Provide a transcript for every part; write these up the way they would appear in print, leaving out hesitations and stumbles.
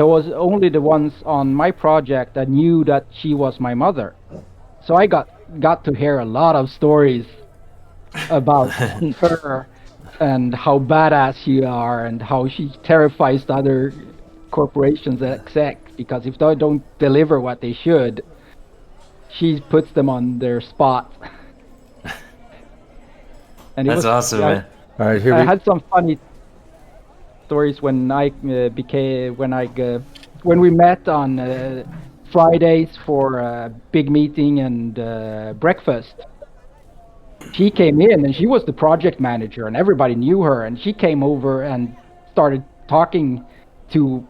It was only the ones on my project that knew that she was my mother. So I got to hear a lot of stories about her and how badass she are and how she terrifies the other corporations execs, because if they don't deliver what they should, she puts them on their spot. And it That's was awesome, man. All right, here I we. had some funny stories when I when we met on Fridays for a big meeting and breakfast. She came in and she was the project manager and everybody knew her, and she came over and started talking to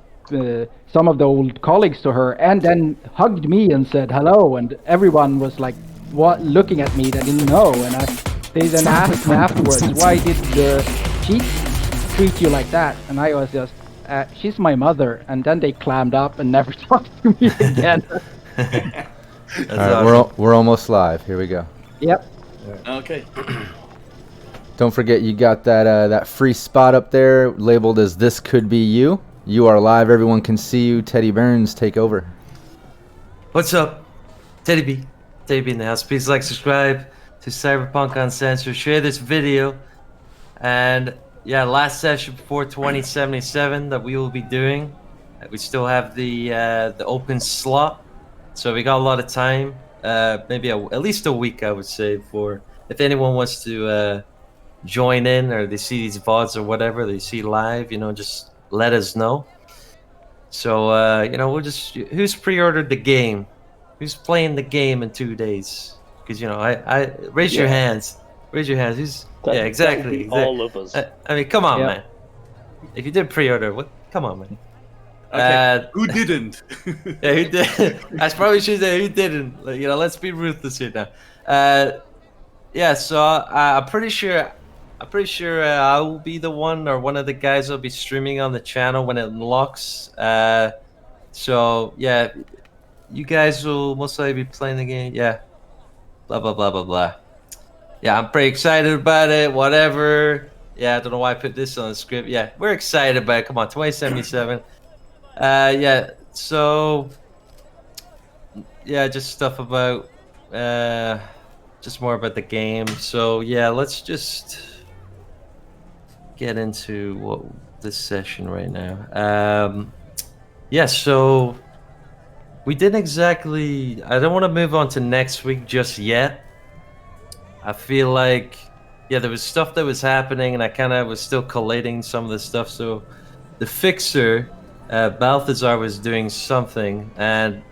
some of the old colleagues to her, and then hugged me and said hello, and everyone was like what looking at me, they didn't know, and they then asked me afterwards, why did she treat you like that? And I was just she's my mother, and then they clammed up and never talked to me again. That's All right, awesome. we're almost live. Here we go. Yep. Okay. Don't forget, you got that free spot up there labeled as "This Could Be You." You are live. Everyone can see you. Teddy Bearns, take over. What's up? Teddy B. Teddy B in the house. Please like, subscribe to Cyberpunk Uncensored. Share this video. And yeah, last session before 2077 that we will be doing. We still have the open slot. So we got a lot of time. Maybe at least a week, I would say, for if anyone wants to join in, or they see these VODs or whatever, they see live, just let us know. So, we'll just, who's pre-ordered the game? Who's playing the game in 2 days? Because, I raise your hands. Raise your hands. Who's, yeah, exactly. All of us. I mean, come on, Yeah. man. If you did pre-order, what? Come on, man. Okay. Who didn't? Yeah, who did? I probably should say who didn't. Like, let's be ruthless here now. Yeah, so I'm pretty sure I will be the one, or one of the guys will be streaming on the channel when it unlocks. So yeah, you guys will most likely be playing the game. Yeah, blah blah blah blah blah. Yeah, I'm pretty excited about it. Whatever. Yeah, I don't know why I put this on the script. Yeah, we're excited about it. Come on, 2077. Yeah. So yeah, just stuff about just more about the game. So yeah, let's just get into this session right now. Yeah, so we didn't exactly. I don't want to move on to next week just yet. I feel like, yeah, there was stuff that was happening, and I kind of was still collating some of the stuff. So the fixer, Balthazar, was doing something, and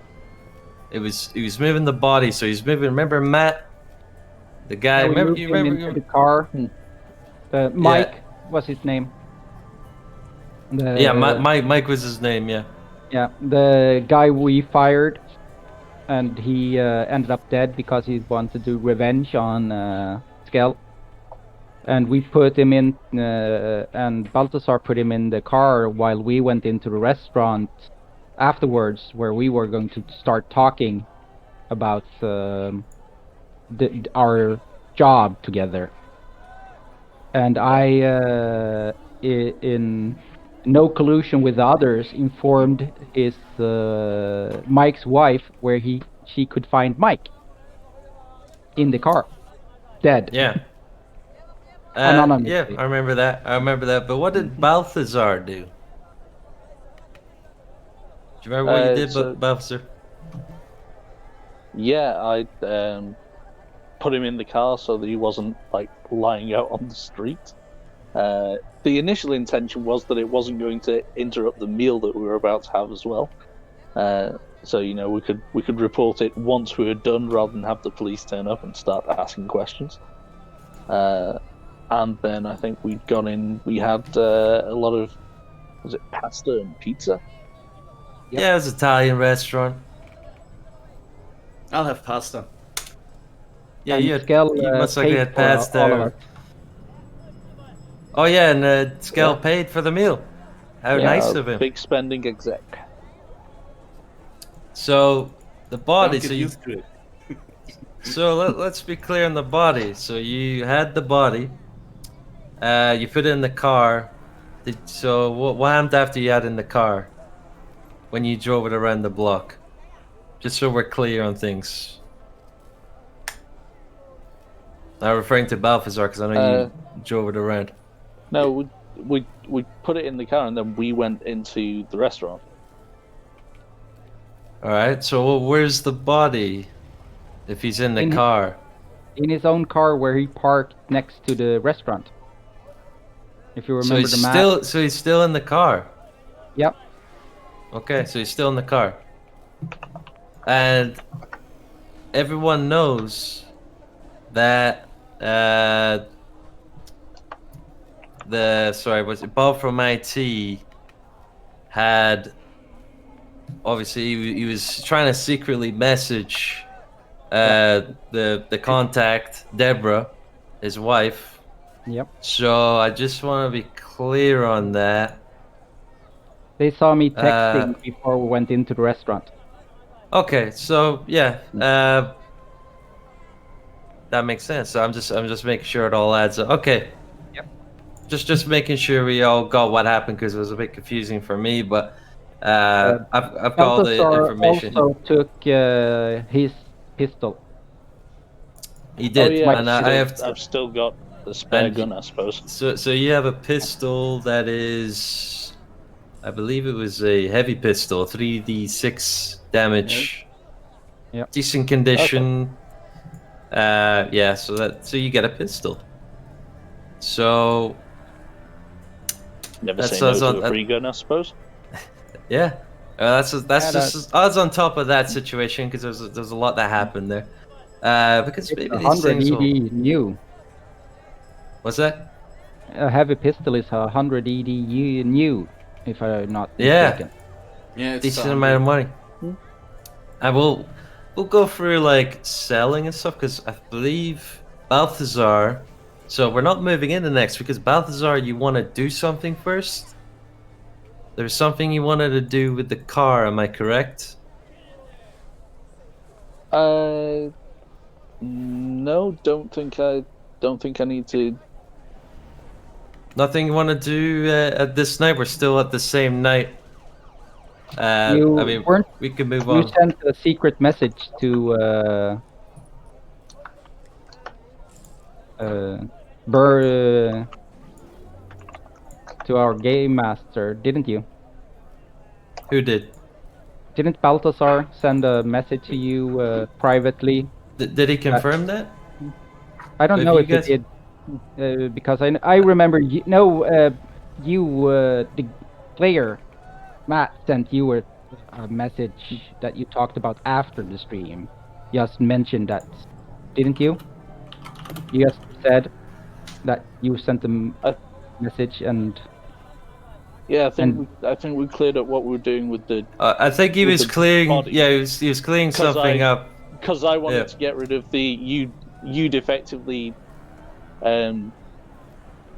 he was moving the body. So he's moving. Remember Matt, the guy? Yeah, we remember moved you him remember? into the car. Mike was his name. Yeah, Mike was his name. Yeah. Yeah, the guy we fired, and he ended up dead because he wanted to do revenge on Skell. And we put him in, and Balthazar put him in the car while we went into the restaurant afterwards, where we were going to start talking about our job together. And I, in no collusion with others, informed his Mike's wife where she could find Mike in the car, dead. Yeah. Anonymously. Yeah, I remember that. But what did Balthazar do? Do you remember what you did, Balthazar? Yeah, I put him in the car so that he wasn't like lying out on the street. The initial intention was that it wasn't going to interrupt the meal that we were about to have as well. So we could report it once we were done, rather than have the police turn up and start asking questions. And then I think we'd gone in. We had a lot of, was it pasta and pizza? Yep. Yeah, it was an Italian restaurant. I'll have pasta. Yeah, And you Skell, must likely paid had for all of pasta. us. Oh yeah, and Skell paid for the meal. How nice of him. Big spending exec. So the body. Don't get So used to it. So let's be clear on the body. So you had the body. You put it in the car. So what happened after you had it in the car? when you drove it around the block? Just so we're clear on things. I'm referring to Balthazar because I know you drove it around. No, we put it in the car and then we went into the restaurant. All right. So where's the body? If he's in the car. In his own car, where he parked next to the restaurant. If you remember the map. So he's still in the car. Yep. Okay, so he's still in the car. And everyone knows that Bob from IT had obviously he was trying to secretly message the contact, Deborah, his wife. Yep. So I just want to be clear on that. They saw me texting before we went into the restaurant. Okay, so yeah, that makes sense. So I'm just making sure it all adds up. Okay. Yep. Just making sure we all got what happened because it was a bit confusing for me, but I've got all the information. Also took his pistol. He did, Oh, yeah, and I've still got the spare gun, I suppose. So you have a pistol that is, I believe it was a heavy pistol, 3d6 damage. Yep. Decent condition. Okay. Yeah. So you get a pistol. So. Never say no to a free gun, I suppose. Yeah. That's just odds on top of that situation because there's a lot that happened there. Because maybe these 100 things ED new. What's that? A heavy pistol is 100 ED new, if I'm not mistaken. Yeah, it's decent amount of money. And we'll go through like selling and stuff because I believe Balthazar. So we're not moving into next because Balthazar, you want to do something first. There's something you wanted to do with the car. Am I correct? No, don't think I need to. Nothing you want to do at this night? We're still at the same night. I mean, we can move on. You sent a secret message to to our game master, didn't you? Who did? Didn't Balthazar send a message to you privately? Did he confirm that? I don't know if he did, because I remember the player Matt sent you a message that you talked about after the stream. Just mentioned that, didn't you? You just said that you sent a message and. Yeah, I think we cleared up what we were doing with the. I think he was clearing. Body. Yeah, he was clearing something up. Because I wanted to get rid of the you'd effectively,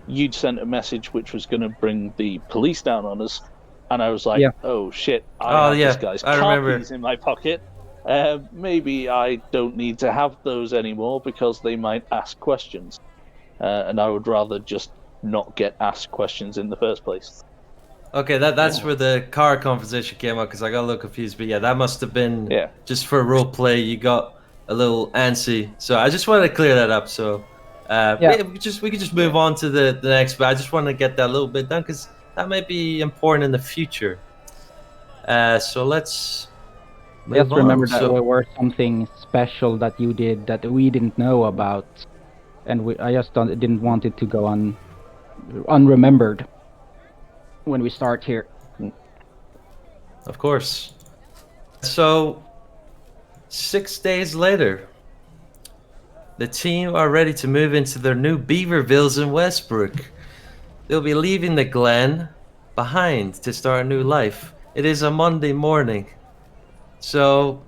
you'd sent a message which was going to bring the police down on us, and I was like, oh shit, I have this guy's car keys in my pocket. Maybe I don't need to have those anymore because they might ask questions, and I would rather just not get asked questions in the first place. Okay, that's where the car conversation came up because I got a little confused. But yeah, that must have been just for role play. You got a little antsy, so I just wanted to clear that up. So we could just move on to the next. But I just wanted to get that a little bit done because that might be important in the future. So let's. Just remember that there were something special that you did that we didn't know about, and I just didn't want it to go unremembered. When we start here. Of course. So, 6 days later, the team are ready to move into their new Beavervilles in Westbrook. They'll be leaving the Glen behind to start a new life. It is a Monday morning. So,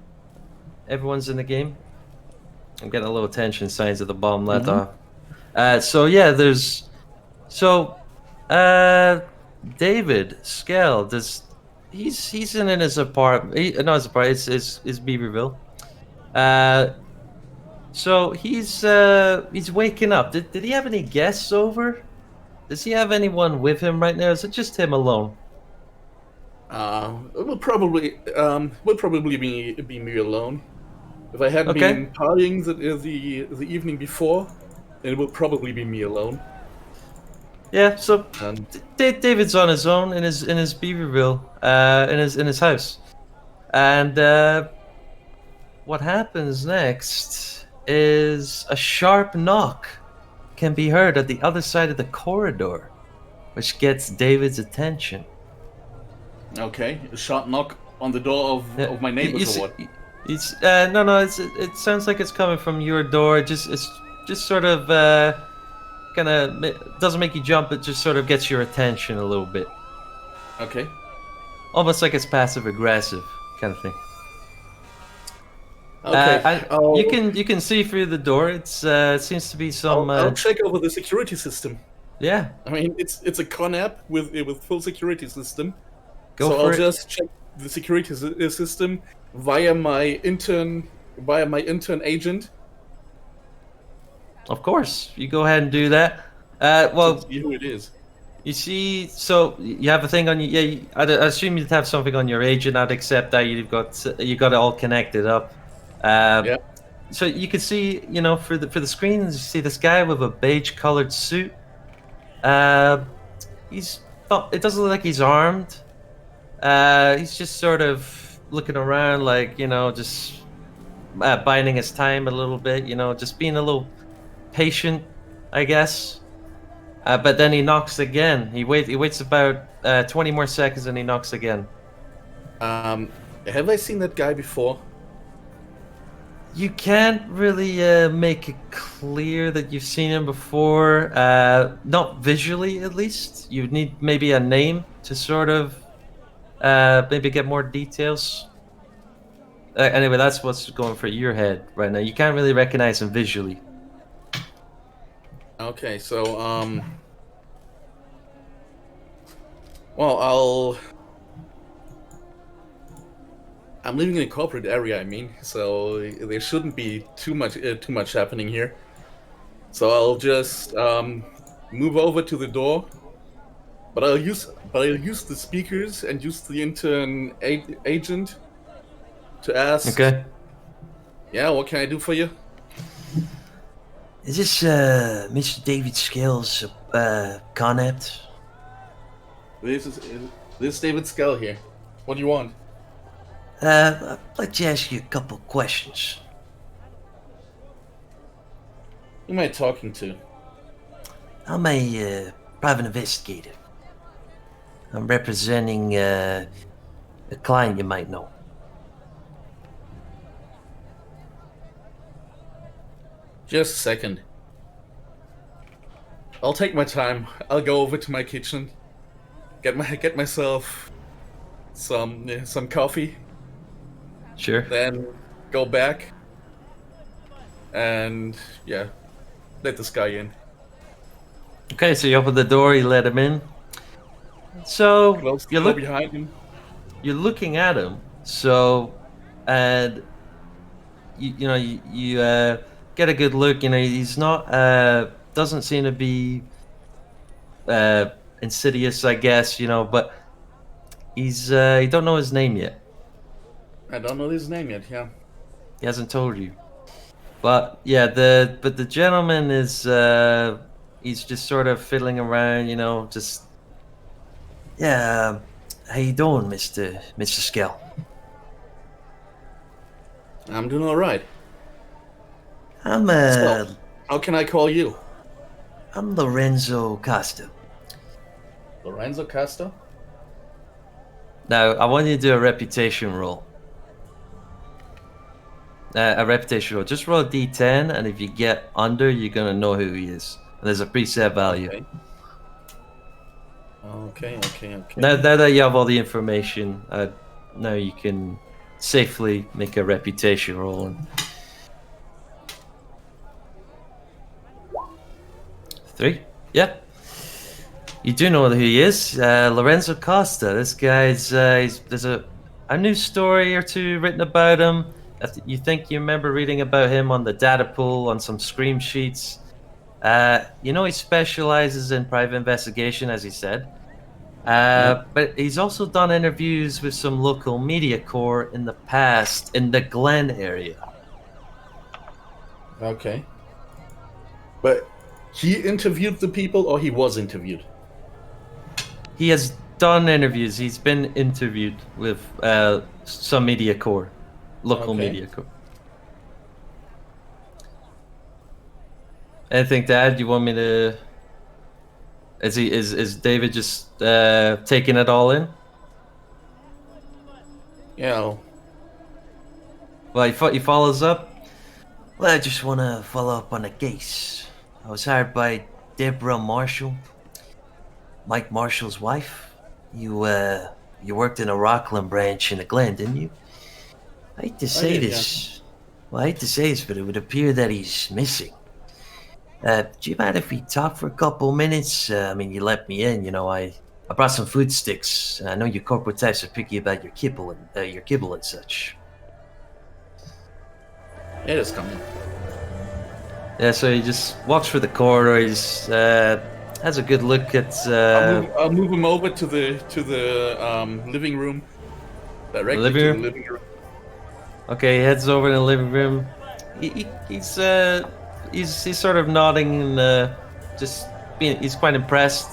everyone's in the game. I'm getting a little tension signs of the bomb let off. David Skell he's in his apartment. His Beaverville. So he's waking up. Did he have any guests over? Does he have anyone with him right now? Is it just him alone? It will probably be me alone. If I had Okay. been partying the evening before, then it will probably be me alone. Yeah. So And David's on his own in his Beaverville, in his house, and what happens next is a sharp knock can be heard at the other side of the corridor, which gets David's attention. okay, a sharp knock on the door Yeah, of my you neighbors see, or what? it's no, it sounds like it's coming from your door. It's just sort of kind of doesn't make you jump. It just sort of gets your attention a little bit, Okay. almost like it's passive aggressive kind of thing. Okay. And you can see through the door. It seems to be some I'll check over the security system. yeah. I mean, it's a con app with full security system. Go so for I'll it. just check the security system via my intern agent. Of course, you go ahead and do that. Well, To see who it is. you see, so you have a thing on you. Yeah, I'd assume you'd have something on your agent. I'd accept that you got it all connected up. Yeah. So you can see, for the screens, you see this guy with a beige-colored suit. It doesn't look like he's armed. He's just sort of looking around, like just biding his time a little bit. Just being a little patient, I guess. But then he knocks again. He waits about 20 more seconds, and he knocks again. Have I seen that guy before? You can't really make it clear that you've seen him before. Not visually, at least. You need maybe a name to sort of maybe get more details. Anyway, that's what's going for your head right now. You can't really recognize him visually. Okay, so well, I'm living in a corporate area. I mean, so there shouldn't be too much happening here. So I'll just move over to the door, but I'll use the speakers and use the intern agent to ask. Okay. Yeah, what can I do for you? Is this Mr. David Scales Connept? This is David Skell here. What do you want? I'd like to ask you a couple questions. Who am I talking to? I'm a private investigator. I'm representing a client you might know. Just a second. I'll take my time. I'll go over to my kitchen, get myself some coffee, Sure. then go back and let this guy in. Okay, so you open the door, you let him in. So Close the you're, door look, behind him. you're looking at him. So, and you get a good look. He's not doesn't seem to be insidious, I guess. But he's you don't know his name yet. I don't know his name yet. Yeah. He hasn't told you. But yeah, the gentleman is he's just sort of fiddling around, just yeah. How you doing, Mr. Skell? I'm doing all right. I'm So, how can I call you? I'm Lorenzo Costa. Lorenzo Castro? Now I want you to do a reputation roll. A reputation roll. Just roll a d10, and if you get under, you're gonna know who he is. And there's a preset value. Okay. Now that you have all the information, now you can safely make a reputation roll. And 3. Yeah. You do know who he is, Lorenzo Costa. This guy's there's a news story or two written about him. You think you remember reading about him on the data pool on some scream sheets. He specializes in private investigation, as he said. But he's also done interviews with some local media corps in the past in the Glen area. Okay. But he interviewed the people, or he was interviewed? He has done interviews. He's been interviewed with some media corps, local Okay. media corps. Anything to add? You want me to? Is David just taking it all in? Yeah. Well, he follows up. Well, I just want to follow up on the case. I was hired by Deborah Marshall, Mike Marshall's wife. You worked in a Rockland branch in the Glen, didn't you? I hate to say did, this. Well, I hate to say this, but it would appear that he's missing. Do you mind if we talk for a couple minutes? I mean, you let me in, I brought some food sticks. I know you corporate types are picky about your kibble and such. Yeah, just come in. Yeah, so he just walks through the corridor. He's has a good look at. I'll move him over to the living room. Directly living to room? the living room. Okay, he heads over to the living room. He's sort of nodding and he's quite impressed.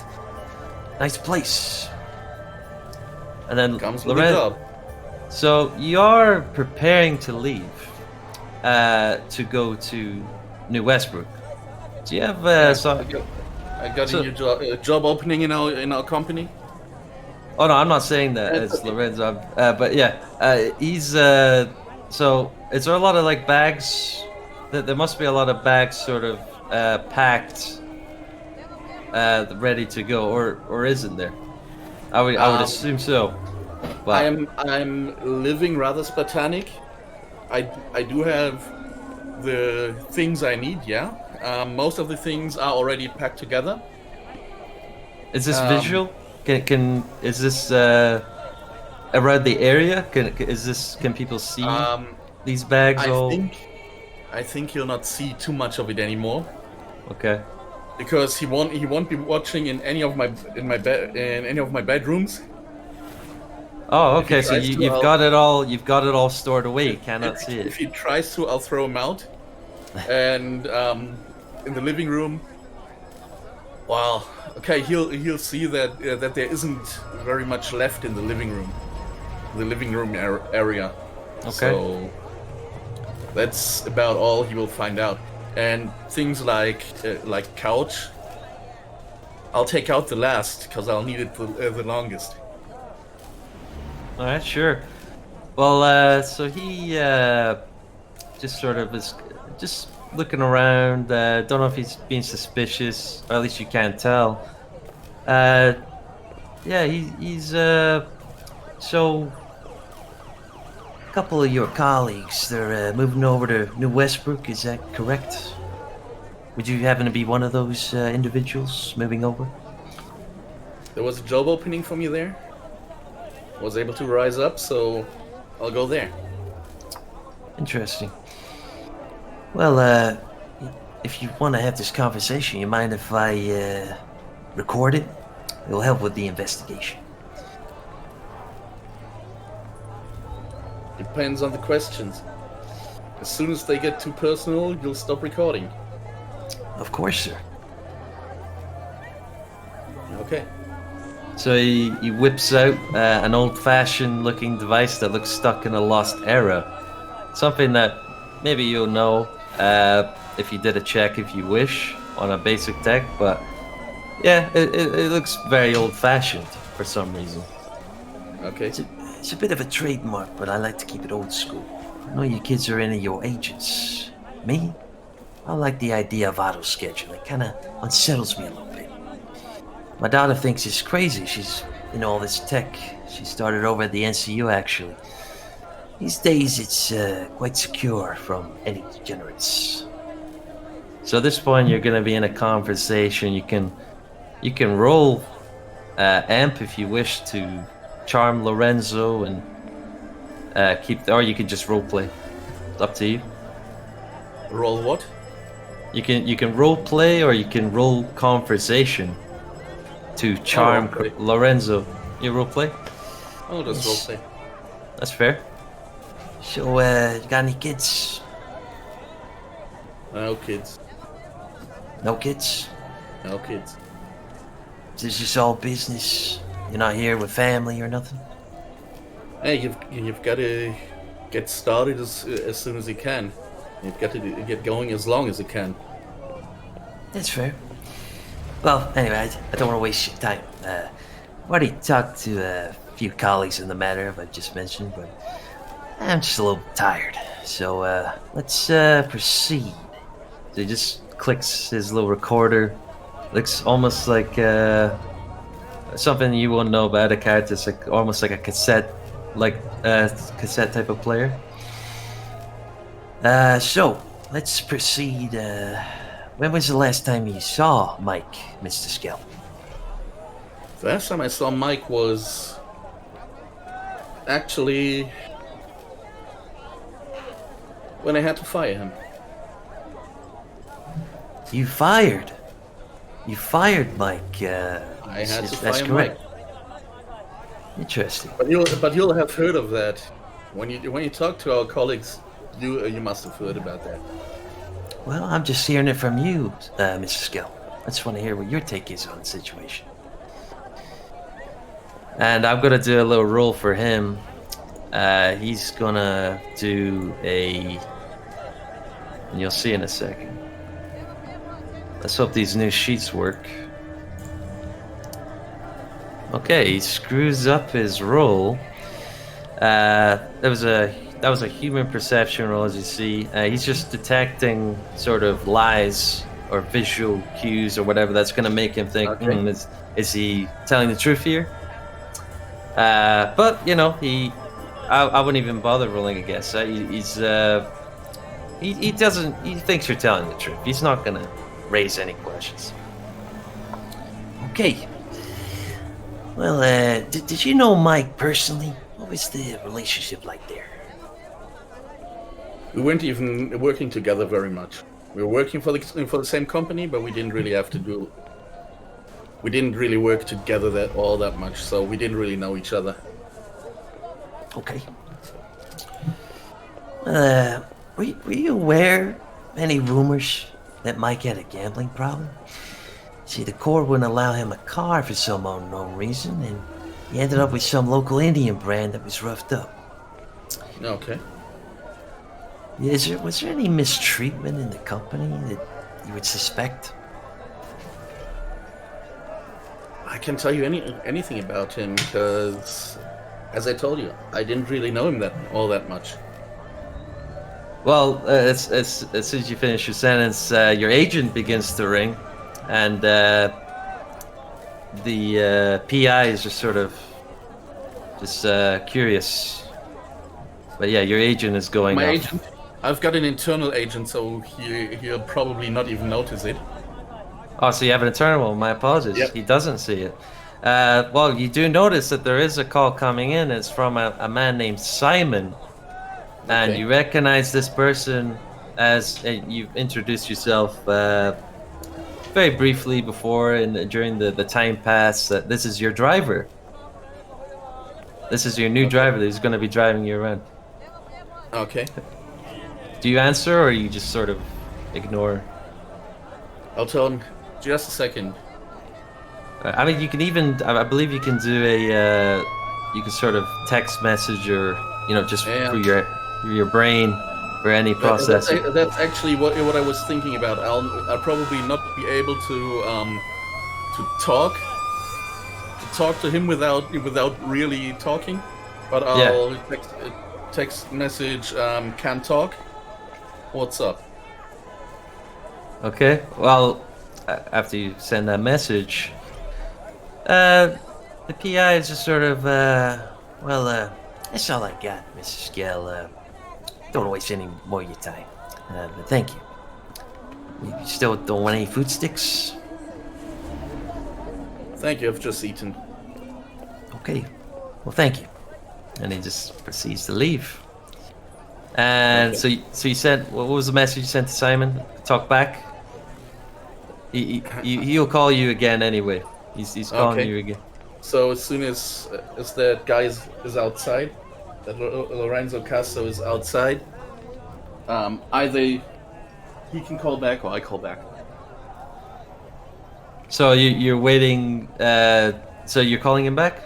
Nice place. And then Comes with the Loren. job. So you're preparing to leave to go to New Westbrook. Do you have some? I got So- a new job opening in our company. Oh no, I'm not saying that it's Lorenzo. But yeah, he's. So is there a lot of like bags? There must be a lot of bags, sort of packed, ready to go, or isn't there? I would assume so. But I'm living rather spartanic. I do have the things I need. Yeah. Most of the things are already packed together. is this visual? Is this around the area? Can people see these bags? I think he'll not see too much of it anymore Okay. because he won't be watching in any of my bedrooms. Oh, If he okay. So tries to, you've I'll- got it all. You've got it all stored away. You cannot see If it. he tries to, I'll throw him out. And in the living room, well, okay, he'll see that that there isn't very much left in the living room, area. Okay. So that's about all he will find out. And things like couch, I'll take out the last because I'll need it the longest. All right, sure. Well, so he just sort of is just looking around. Don't know if he's being suspicious, or at least you can't tell. Yeah, he's so. A couple of your colleagues, they're moving over to New Westbrook. Is that correct? Would you happen to be one of those individuals moving over? There was a job opening for me there. Was able to rise up, so I'll go there. Interesting. Well, if you want to have this conversation, you mind if I record it? It'll help with the investigation. Depends on the questions. As soon as they get too personal, you'll stop recording. Of course, sir. Okay. So he whips out an old-fashioned looking device that looks stuck in a lost era. Something that maybe you'll know if you did a check if you wish on a basic tech, but yeah, it looks very old-fashioned for some reason. Okay. It's a bit of a trademark, but I like to keep it old school. I know you kids are into your agents. Me? I like the idea of auto-schedule. It kind of unsettles me a little bit. My daughter thinks it's crazy. She's into all this tech. She started over at the NCU, actually. These days, it's quite secure from any degenerates. So at this point, you're going to be in a conversation. You can roll amp if you wish to charm Lorenzo and or you can just roleplay. It's up to you. Roll what? You can roleplay or you can roll conversation to charm roleplay. Lorenzo. You roleplay? Oh, that's Yes. roleplay. That's fair. So, you got any kids? No kids. No kids? No kids. This is all business. You're not here with family or nothing? Hey, you've got to get started as soon as you can. You've got to get going as long as you can. That's fair. Well, anyway, I don't want to waste your time. I already talked to a few colleagues in the matter I've just mentioned, but I'm just a little tired. So let's proceed. So he just clicks his little recorder. Looks almost like something you won't know about a character. It's like almost like a cassette, cassette type of player. So let's proceed. When was the last time you saw Mike, Mr. Skell? The last time I saw Mike was actually when I had to fire him. You fired Mike. I had to that's fire correct. Mike. Interesting. But you'll have heard of that when you talk to our colleagues. You must have heard about that. Well, I'm just hearing it from you, Mr. Skell. I just want to hear what your take is on the situation. And I'm gonna do a little roll for him. He's gonna do and you'll see in a second. Let's hope these new sheets work. Okay, he screws up his roll. That was a human perception roll, as you see. He's just detecting sort of lies or visual cues or whatever that's going to make him think, Okay. is he telling the truth here? But you know, I wouldn't even bother rolling a guess. He thinks you're telling the truth. He's not going to raise any questions. Okay. Well, did you know Mike personally? What was the relationship like there? We weren't even working together very much. We were working for the same company, but we didn't really We didn't really work together that much, so we didn't really know each other. Okay. Were you aware of any rumors that Mike had a gambling problem? See, the court wouldn't allow him a car for some unknown reason, and he ended up with some local Indian brand that was roughed up. Okay. Was there any mistreatment in the company that you would suspect? I can't tell you anything about him because, as I told you, I didn't really know him all that much. Well, as soon as you finish your sentence, your agent begins to ring, and the PI is just sort of curious. But yeah, your agent is going My off. agent, I've got an internal agent, so he'll probably not even notice it. Oh, so you have an internal one. My apologies. Yep. He doesn't see it. Well, you do notice that there is a call coming in. It's from a man named Simon. And Okay. you recognize this person as you've introduced yourself very briefly before and during the time pass. This is your driver. This is your new driver who's going to be driving you around. Okay. Do you answer or you just sort of ignore? I'll tell him. Just a second. I mean, you can even, I believe you can do you can sort of text message or, just Yeah. through your brain for any processing. That's actually what I was thinking about. I'll probably not be able to talk to him without really talking, but I'll text message can talk. What's up? Okay, well, after you send that message, the PI is just sort of, that's all I got, Mrs. Skell. Don't waste any more of your time. But thank you. You still don't want any food sticks? Thank you. I've just eaten. Okay, well, thank you. And he just proceeds to leave. And Okay. so you sent, what was the message you sent to Simon? Talk back? He'll call you again anyway. He's calling Okay. you again. So as soon as that guy is outside, that Lorenzo Castro is outside, either he can call back or I call back. So you're waiting. So you're calling him back?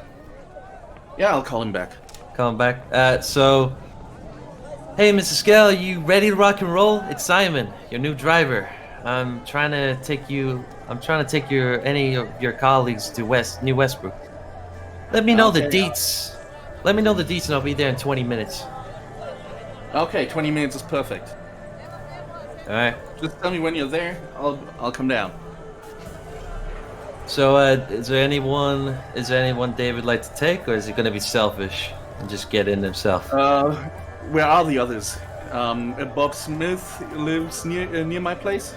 Yeah, I'll call him back. Call him back. So, hey, Mr. Scale, you ready to rock and roll? It's Simon, your new driver. I'm trying to take any of your colleagues to New Westbrook. Let me know the Okay. deets. Let me know the deets, and I'll be there in 20 minutes. Okay, 20 minutes is perfect. All right. Just tell me when you're there. I'll come down. So, is there anyone David would like to take, or is he going to be selfish and just get in himself? Where are the others? Bob Smith lives near my place.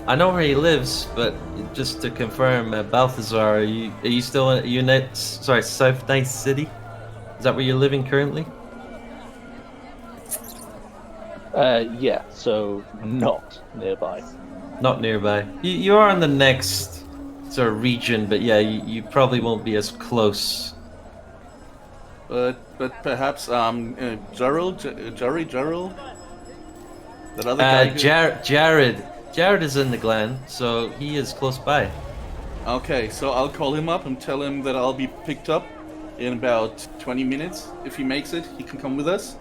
I know where he lives, but just to confirm, Balthazar, are you still in South Night City? Is that where you're living currently? Yeah, so not nearby. Not nearby. You are in the next sort of region, but yeah, you probably won't be as close. But perhaps Gerald, Gerald, that other guy. Jared is in the Glen, so he is close by. Okay, so I'll call him up and tell him that I'll be picked up in about 20 minutes. If he makes it, he can come with us.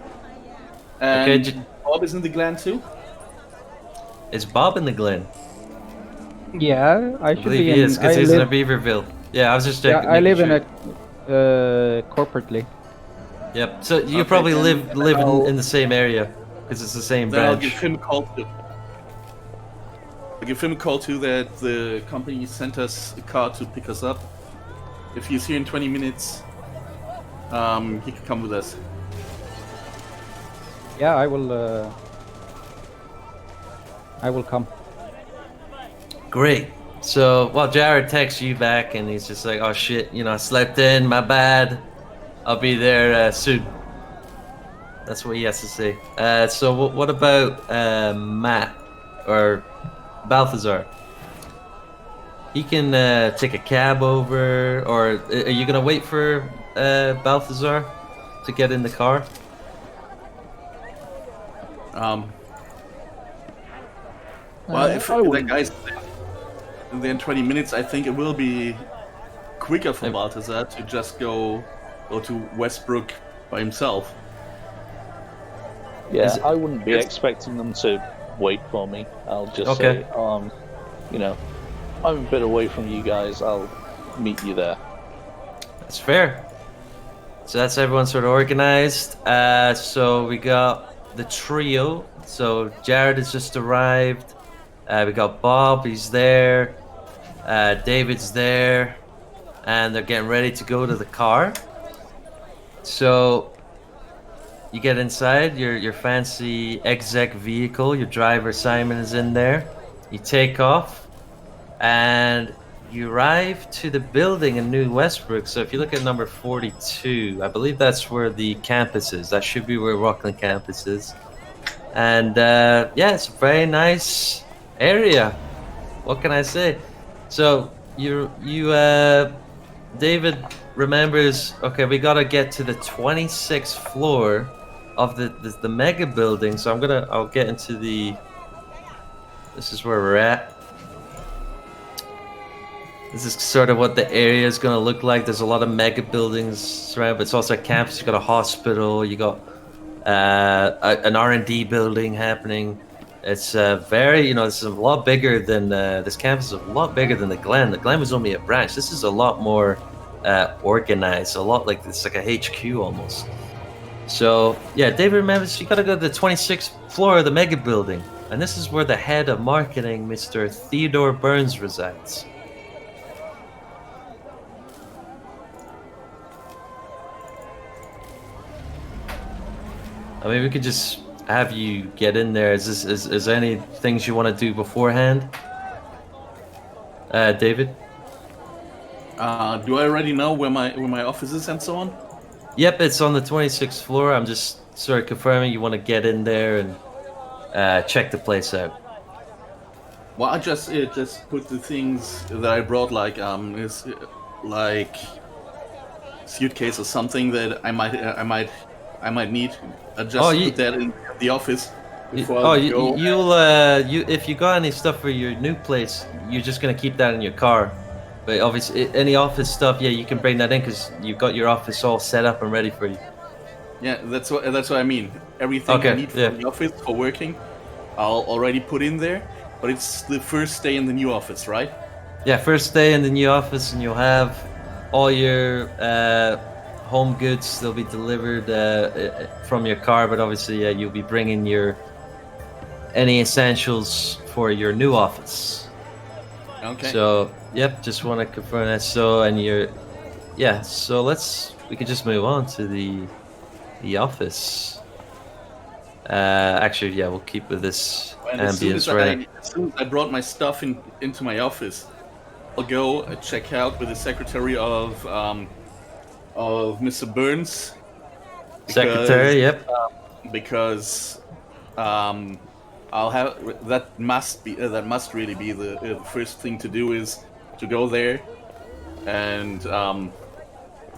And Okay, Bob is in the Glen too. Is Bob in the Glen? Yeah, I I should believe be he in. is, because he's in Beaverville. Yeah, I was just Yeah, checking. I live making in sure. a corporately. Yep. So you Okay, probably then live I'll- in the same area, because it's the same Then I'll branch. give him a call too. I'll give him a call too that the company sent us a car to pick us up. If he's here in 20 minutes, he can come with us. Yeah, I will. I will come. Great. So, well, Jared texts you back, and he's just like, "Oh shit, I slept in. My bad. I'll be there soon." That's what he has to say. So, what about Matt or Balthazar? He can take a cab over, or are you gonna wait for Balthazar to get in the car? Well, if I that wouldn't. guy's there in 20 minutes, I think it will be quicker for Balthazar to just go to Westbrook by himself. Yeah, Is it- I wouldn't be Yes. expecting them to wait for me. I'll just Okay. say, I'm a bit away from you guys. I'll meet you there. That's fair. So that's everyone sort of organized. So we got the trio. So Jared has just arrived. We got Bob, he's there. David's there. And they're getting ready to go to the car. So you get inside your fancy exec vehicle. Your driver, Simon, is in there. You take off. And you arrive to the building in New Westbrook. So if you look at number 42, I believe that's where the campus is. That should be where Rockland campus is. And yeah, it's a very nice area. What can I say? So David remembers. Okay, we gotta get to the 26th floor of the mega building. So I'll get into the. This is where we're at. This is sort of what the area is going to look like. There's a lot of mega buildings around, but it's also a campus. You got a hospital. You got an R&D building happening. It's very, this is a lot bigger than this campus is a lot bigger than the Glen. The Glen was only a branch. This is a lot more organized. A lot like it's like a HQ almost. So yeah, David remembers you got to go to the 26th floor of the mega building, and this is where the head of marketing, Mr. Theodore Bearns, resides. I mean, we could just have you get in there. Is there any things you want to do beforehand, David? Do I already know where my office is and so on? Yep, it's on the 26th floor. I'm just sort of confirming you want to get in there and check the place out. Well, I just put the things that I brought, like suitcase or something that I might need. I Oh, just put that in the office before oh, I go. you if you got any stuff for your new place, you're just gonna keep that in your car. But obviously, any office stuff, yeah, you can bring that in because you've got your office all set up and ready for you. Yeah, that's what I mean. Everything I Okay, need for yeah. the office for working, I'll already put in there. But it's the first day in the new office, right? Yeah, first day in the new office, and you'll have all your home goods. They'll be delivered from your car, but obviously, yeah, you'll be bringing your any essentials for your new office. Okay. So, yep, just want to confirm that. So, and you're, yeah. So we can just move on to the office. Actually, yeah, we'll keep with this And as soon as ambience right now. I brought my stuff into my office, I'll go check out with the secretary of Mr. Burns Secretary, yep. because I'll have that must really be the first thing to do is to go there and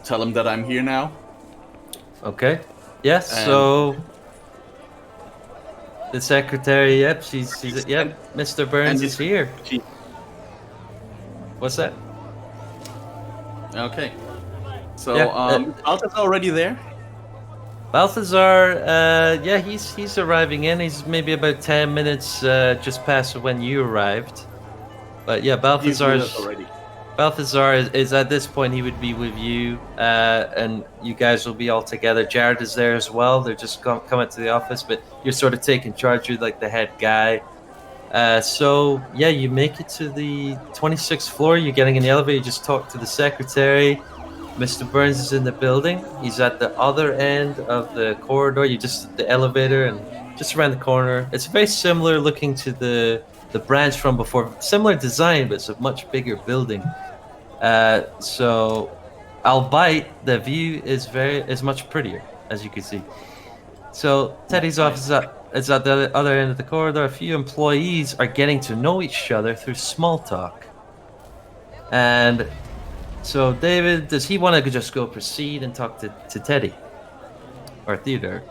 tell him that I'm here now. Okay. Yes. And- So the secretary, yep, she's yep. Mr. Burns is here. What's that? Okay. So Yeah, Alta's already there. Balthazar, yeah, he's arriving in. He's maybe about 10 minutes just past when you arrived. But yeah, He's with us already. Balthazar is at this point he would be with you, and you guys will be all together. Jared is there as well. They're just coming to the office, but you're sort of taking charge. You're like the head guy. So yeah, you make it to the 26th floor. You're getting in the elevator. You just talk to the secretary. Mr. Burns is in the building. He's at the other end of the corridor. You just the elevator and just around the corner. It's very similar looking to the branch from before. Similar design, but it's a much bigger building. So, albeit the view is much prettier, as you can see. So Teddy's office is at the other end of the corridor. A few employees are getting to know each other through small talk. And so David, does he want to just go proceed and talk to Teddy? Or Theodore?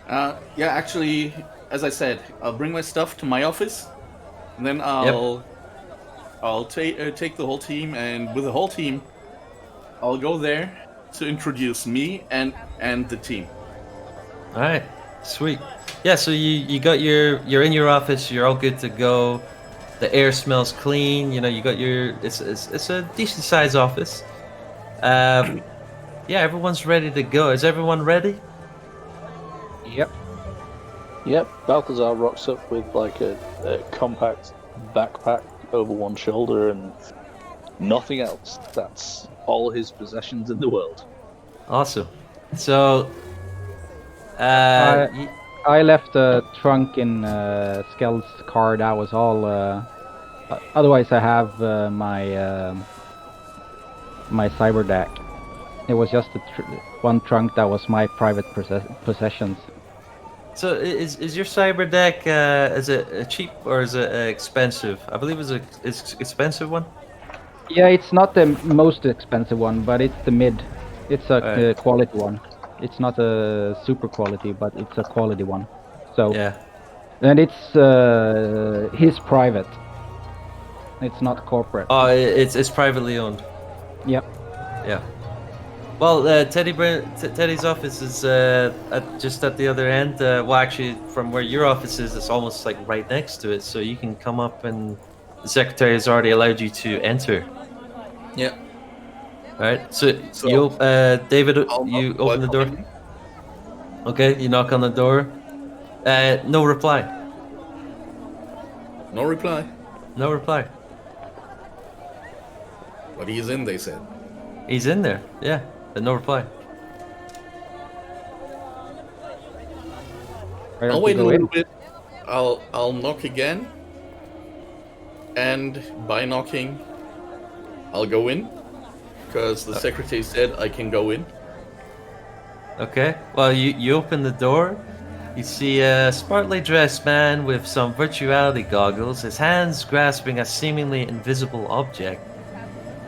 Yeah, actually, as I said, I'll bring my stuff to my office, and then I'll take the whole team, and with the whole team, I'll go there to introduce me and the team. All right, sweet. Yeah, so you're in your office. You're all good to go. The air smells clean. You know, you got it's a decent sized office. Yeah, everyone's ready to go. Is everyone ready? Yep. Yep, Balthazar rocks up with like a compact backpack over one shoulder and nothing else. That's all his possessions in the world. Awesome. So, I left a trunk in Skell's car. That was all. Otherwise, I have my cyber deck. It was just one trunk that was my private possessions. so is your cyber deck is it a cheap or is it expensive? I believe it's expensive one. Yeah, it's not the most expensive one, but it's the mid. It's a quality one. It's not a super quality, but it's a quality one. So Yeah. and it's his private. It's not corporate. Oh, it's privately owned. Yep. Yeah. Well, Teddy's office is just at the other end. Well, actually, from where your office is, it's almost like right next to it. So you can come up, and the secretary has already allowed you to enter. Yeah. All right. So So, you, David, I'll you open the door. welcome him. Okay. You knock on the door. No reply. No reply. No reply. But he's in, they said. He's in there. Yeah. But no reply. Right, I'll wait a go little in. bit. I'll knock again. And by knocking, I'll go in. Because the secretary said I can go in. Okay. Well, you open the door, You see a smartly dressed man with some virtuality goggles, his hands grasping a seemingly invisible object.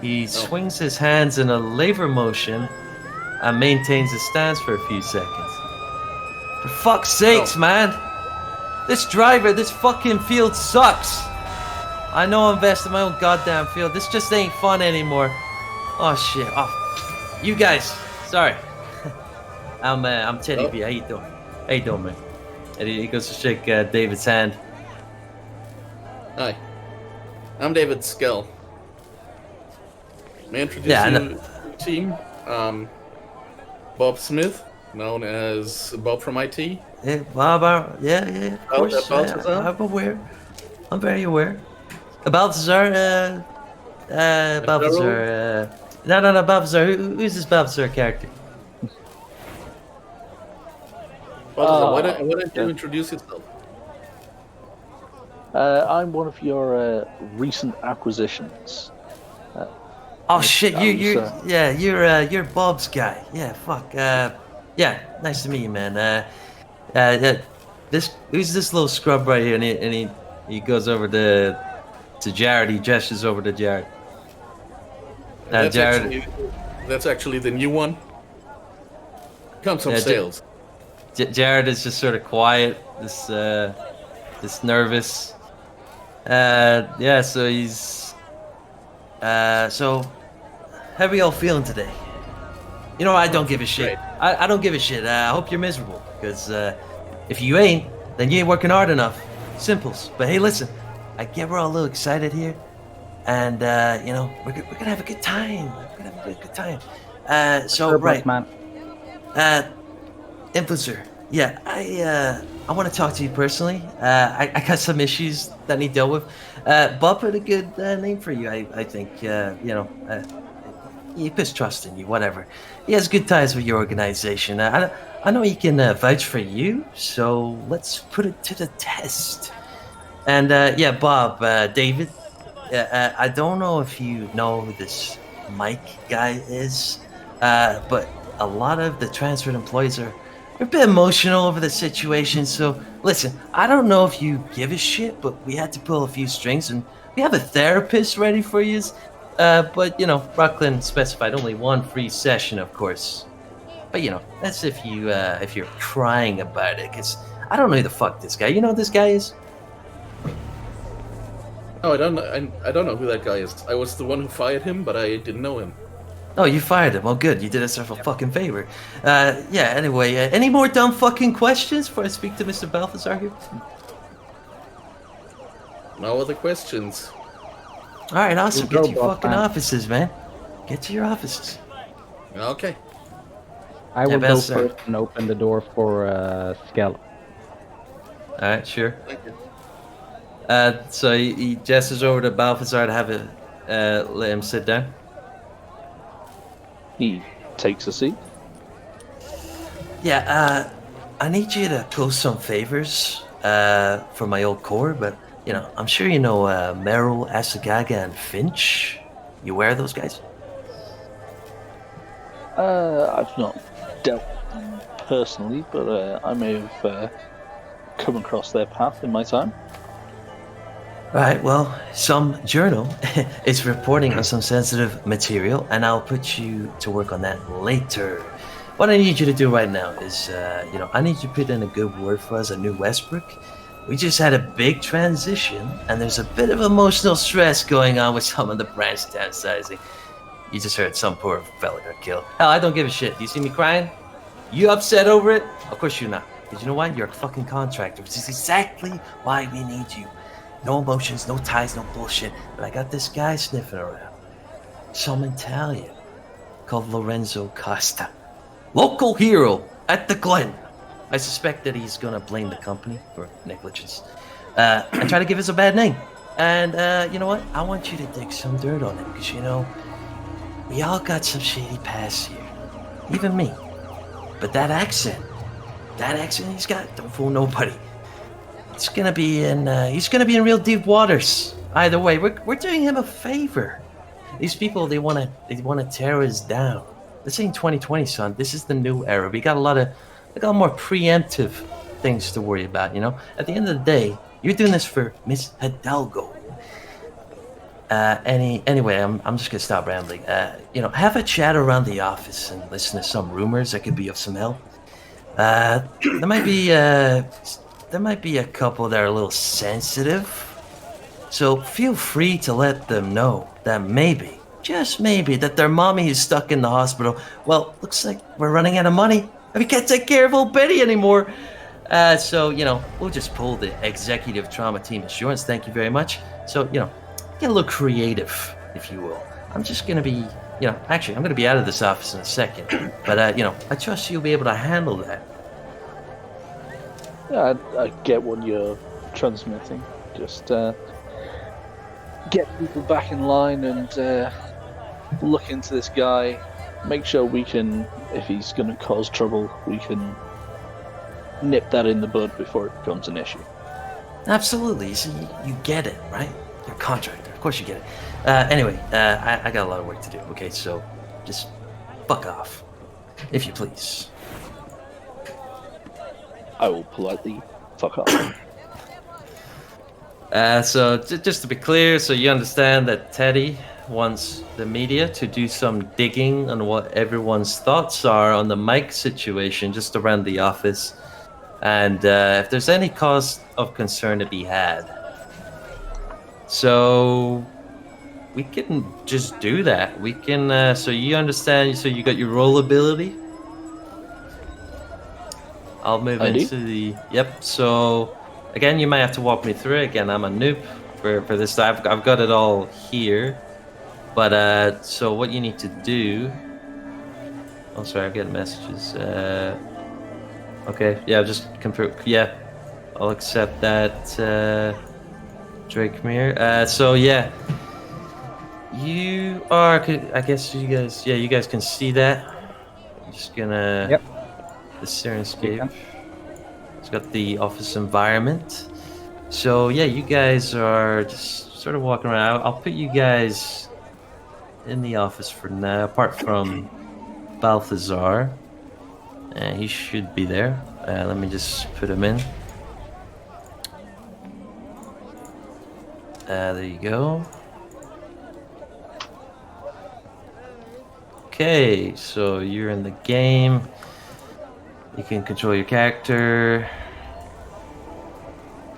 He swings his hands in a lever motion and maintains his stance for a few seconds. For fuck's sakes, man! This driver, this fucking field sucks! I know I invest in my own goddamn field. This just ain't fun anymore. Oh shit. Oh, you guys. Sorry. I'm Teddy B. How you doing? How you doing, man? And he goes to shake David's hand. Hi. I'm David Skell. May I introduce Yeah, you to the team? Bob Smith, known as Bob from IT. Yeah, Bob. Yeah, of course. I'm aware. I'm very aware. Balthazar. Balthazar. No, Balthazar. Who's this Balthazar character? Why don't you introduce yourself? I'm one of your recent acquisitions. Oh shit! was, You're Bob's guy. Yeah, fuck. Yeah, nice to meet you, man. Who's this little scrub right here? And he goes over to Jared. He gestures over to Jared. Jared. That's actually the new one. Comes from sales. Jared is just sort of quiet, this nervous. So he's. So, how are we all feeling today? You know, I don't give a shit. I don't give a shit. I hope you're miserable, because if you ain't, then you ain't working hard enough. Simples. But hey, listen, I get we're all a little excited here, and you know, we're gonna have a good time. We're gonna have a good time. Right, man. Influencer. Yeah, I want to talk to you personally. I got some issues that need dealt with. Bob had a good name for you, I think. He puts trust in you, whatever. He has good ties with your organization. I know he can vouch for you, so let's put it to the test. And Bob, David, I don't know if you know who this Mike guy is, but a lot of the transferred employees are a bit emotional over the situation. So listen, I don't know if you give a shit, but we had to pull a few strings, and we have a therapist ready for you. But you know, Brooklyn specified only one free session, of course. But you know, that's if you're crying about it, because I don't know who the fuck this guy. You know who this guy is? No, I don't know. I don't know who that guy is. I was the one who fired him, but I didn't know him. Oh, you fired him. Oh, good. You did us a fucking favor. Anyway, any more dumb fucking questions before I speak to Mr. Balthazar here? No other questions. All right, awesome. Get to your fucking man. offices, man. Get to your offices. Okay. I will go Balthazar. first and open the door for Skell. All right, sure. Thank you. So he gestures over to Balthazar to have let him sit down. He takes a seat. Yeah, I need you to close some favors for my old core, but you know, I'm sure you know Merrill, Asagaga, and Finch. You aware of those guys? I've not dealt with them personally, but I may have come across their path in my time. Right, well, some journal is reporting on some sensitive material, and I'll put you to work on that later. What I need you to do right now is, I need you to put in a good word for us at New Westbrook. We just had a big transition, and there's a bit of emotional stress going on with some of the branch downsizing. You just heard some poor fella got killed. Hell, I don't give a shit. Do you see me crying? You upset over it? Of course you're not. Because you know what? You're a fucking contractor, which is exactly why we need you. No emotions, no ties, no bullshit. But I got this guy sniffing around. Some Italian called Lorenzo Costa. Local hero at the Glen. I suspect that he's gonna blame the company for negligence. And try to give us a bad name. And you know what? I want you to dig some dirt on him. Because, you know, we all got some shady past here. Even me. But that accent he's got, don't fool nobody. He's gonna be in real deep waters. Either way, we're doing him a favor. These people, they wanna tear us down. This ain't 2020, son. This is the new era. We got a lot more preemptive things to worry about. At the end of the day, you're doing this for Miss Hidalgo. Anyway, I'm just gonna stop rambling. Have a chat around the office and listen to some rumors that could be of some help. There might be a couple that are a little sensitive, so feel free to let them know that maybe, just maybe, that their mommy is stuck in the hospital. Well, looks like we're running out of money. We can't take care of old Betty anymore. So we'll just pull the executive trauma team insurance. Thank you very much. So get a little creative, if you will. I'm just gonna be, actually, I'm gonna be out of this office in a second. But I trust you'll be able to handle that. Yeah, I get what you're transmitting. Just get people back in line and look into this guy. Make sure we can, if he's going to cause trouble, we can nip that in the bud before it becomes an issue. Absolutely. See, you get it, right? You're a contractor. Of course you get it. Anyway, I got a lot of work to do, okay? So just fuck off, if you please. I will politely fuck off. So just to be clear, so you understand that Teddy wants the media to do some digging on what everyone's thoughts are on the mic situation just around the office, and if there's any cause of concern to be had. So we can just do that. We can. So you understand? So you got your roll ability. I'll move into the. Yep. So again, you might have to walk me through it. Again, I'm a noob for this. I've got it all here. But so what you need to do. Oh, sorry, I'm getting messages. Okay, yeah, just confirm. Yeah, I'll accept that. Drake Mir. So yeah, you are. I guess you guys. Yeah, you guys can see that. I'm just gonna. Yep. The Sirenscape. It's got the office environment. So yeah, you guys are just sort of walking around. I'll put you guys in the office for now, apart from Balthazar. He should be there. Let me just put him in. There you go. Okay, so you're in the game. You can control your character.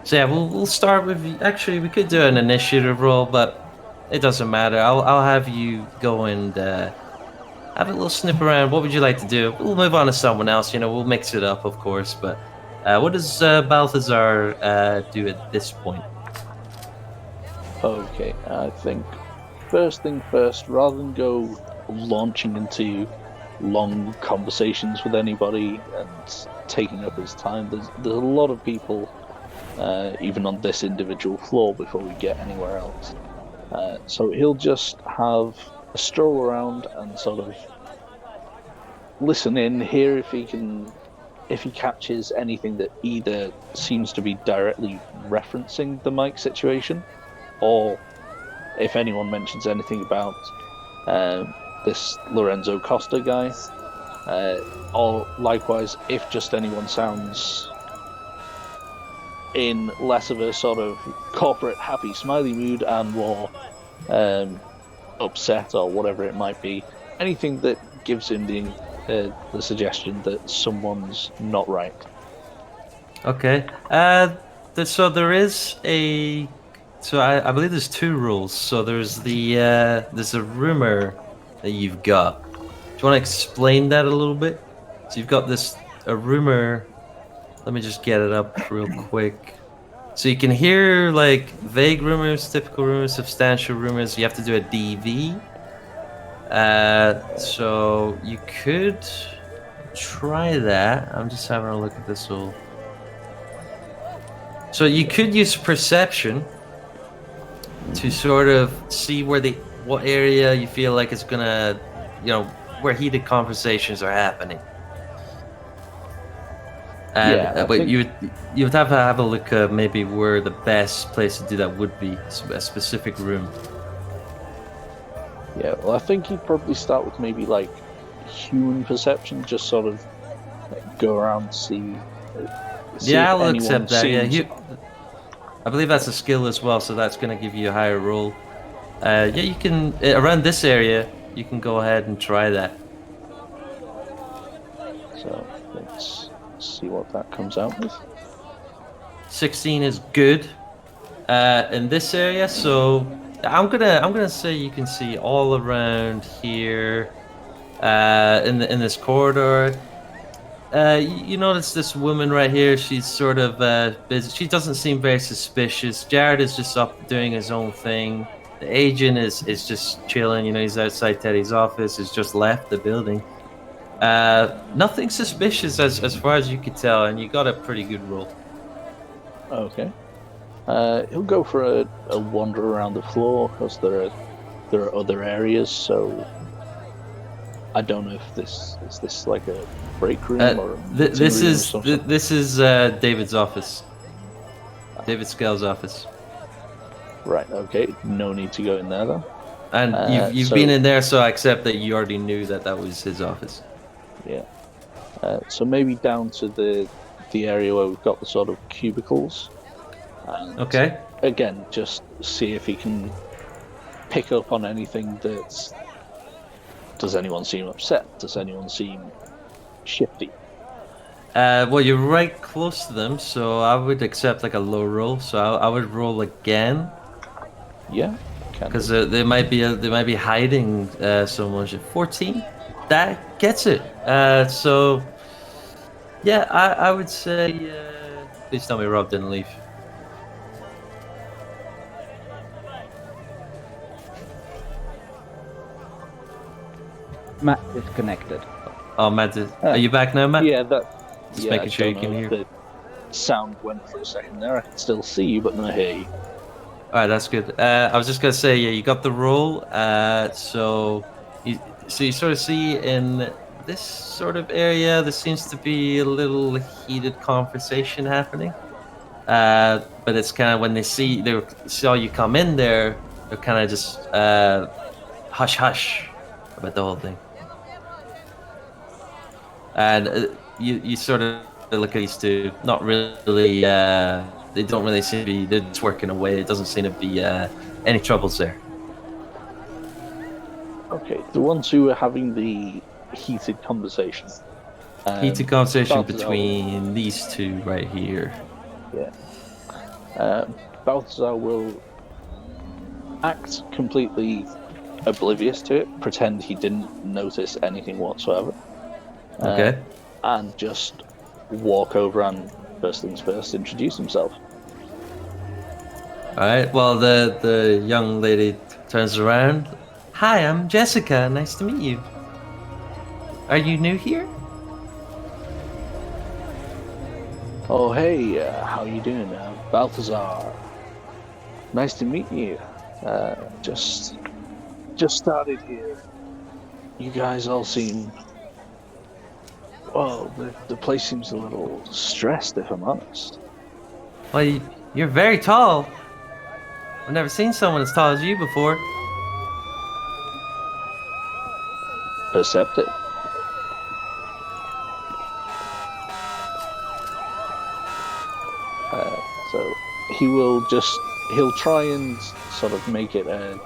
So yeah, we'll start with. Actually, we could do an initiative roll, but it doesn't matter. I'll have you go and have a little snip around. What would you like to do? We'll move on to someone else. We'll mix it up, of course. But what does Balthazar do at this point? Okay, I think first thing first, rather than go launching into long conversations with anybody and taking up his time, there's a lot of people, even on this individual floor, before we get anywhere else. So he'll just have a stroll around and sort of listen in, hear if he catches anything that either seems to be directly referencing the mic situation, or if anyone mentions anything about this Lorenzo Costa guy, or likewise, if just anyone sounds in less of a sort of corporate happy smiley mood and more upset or whatever it might be, anything that gives him the suggestion that someone's not right. Okay. So there is a. So I believe there's two rules. So there's there's a rumor that you've got. Do you want to explain that a little bit? So you've got a rumor. Let me just get it up real quick. So you can hear like vague rumors, typical rumors, substantial rumors. You have to do a DV. So you could try that. I'm just having a look at this all. So you could use perception to sort of see what area you feel like is gonna, where heated conversations are happening. But you would have to have a look maybe where the best place to do that would be, a specific room. Yeah, well, I think he'd probably start with maybe like human perception, just sort of like, go around, see See Yeah, if I'll anyone accept that. Yeah, seems- I believe that's a skill as well, so that's going to give you a higher roll. Yeah, you can around this area. You can go ahead and try that. So let's see what that comes out with. 16 is good in this area, so I'm gonna say you can see all around here in this corridor. You notice this woman right here. She's sort of busy. She doesn't seem very suspicious. Jared is just up doing his own thing. The agent is just chilling. You know, he's outside Teddy's office. He's just left the building. Nothing suspicious as far as you could tell, and you got a pretty good roll. Okay. He'll go for a wander around the floor because there are other areas. So I don't know if this like a break room or a meeting This room or is something? this is David's office. David Scale's office. Right. Okay. No need to go in there then. And you've so- been in there, so I accept that you already knew that was his office. Yeah. So maybe down to the area where we've got the sort of cubicles. And Okay. again, just see if he can pick up on anything that's. Does anyone seem upset? Does anyone seem shifty? Well, you're right close to them, so I would accept like a low roll. So I would roll again Yeah. Can because do. they might be hiding someone. 14, that gets it. So yeah, I would say. Please tell me Rob didn't leave. Matt is connected. Oh, Matt, are you back now, Matt? Yeah, that. Just yeah, making I sure you don't can know hear. if the sound went for a second there. I can still see you, but not hear you. All right, that's good. I was just gonna say, yeah, you got the roll. So you sort of see in this sort of area, there seems to be a little heated conversation happening. But it's kind of when they saw you come in there, they're kind of just hush hush about the whole thing. And you sort of look at these two, not really. They don't really seem to be. They're just working away. It doesn't seem to be any troubles there. Okay, the ones who are having the heated conversation. Heated conversation Balthazar- between these two right here. Yeah. Balthazar will act completely oblivious to it, pretend he didn't notice anything whatsoever. Okay. And just walk over and, first things first, introduce himself. All right. Well, the young lady turns around. Hi, I'm Jessica. Nice to meet you. Are you new here? Oh, hey, how you doing? Balthazar. Nice to meet you. Just started here. You guys all seem... Well, the place seems a little stressed, if I'm honest. Well, you're very tall. I've never seen someone as tall as you before. Perceptive. So he'll try and sort of make it a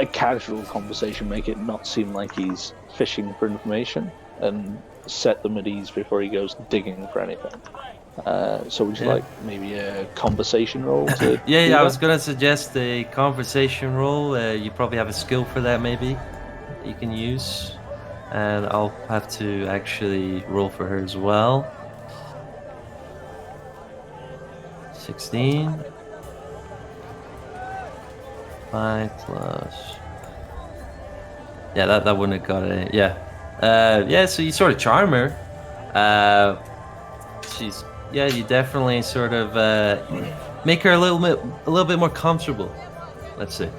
casual conversation, make it not seem like he's fishing for information, and set them at ease before he goes digging for anything. So would you like maybe a conversation roll to do Yeah, I that? was gonna suggest a conversation roll. You probably have a skill for that, maybe that you can use, and I'll have to actually roll for her as well. 16. 5 plus. Yeah, that wouldn't have got it. Yeah. Yeah, so you sort of charm her. You definitely sort of make her a little bit more comfortable. Let's say.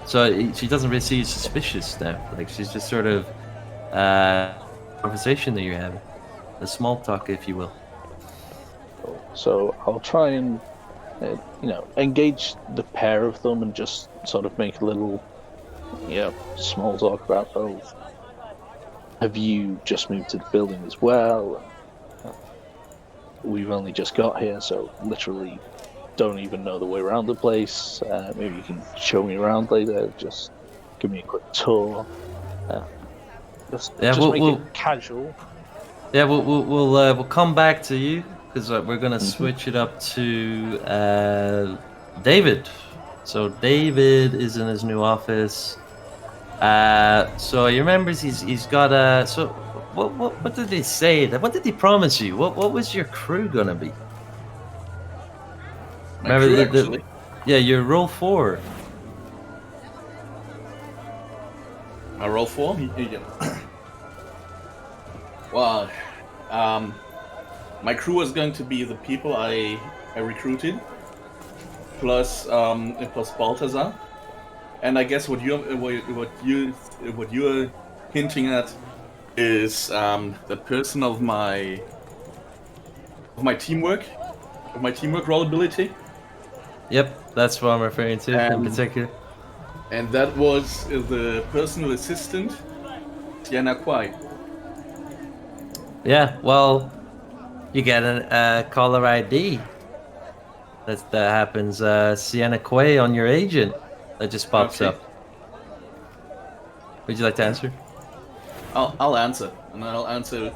So she doesn't really see you suspicious now. Like she's just sort of conversation that you're having, a small talk, if you will. So I'll try and, engage the pair of them and just sort of make a little, small talk about, have you just moved to the building as well? we've only just got here, so literally don't even know the way around the place. Maybe you can show me around later. Just give me a quick tour. Just make it casual. Yeah, we'll come back to you because we're gonna switch it up to David. So David is in his new office. So he remembers he's got a. So what did they say? What did they promise you? What was your crew gonna be? My crew, actually. Yeah, your roll 4. My roll 4. Yeah. Well, my crew is going to be the people I recruited, plus Balthazar, and I guess what you're hinting at is the person of my teamwork, rollability. Yep, that's what I'm referring to in particular. And that was the personal assistant, Tiana Kwai. Yeah, well, you get a caller ID. That happens. Sienna Quay on your agent that just pops up. Would you like to answer? I'll answer, and I'll answer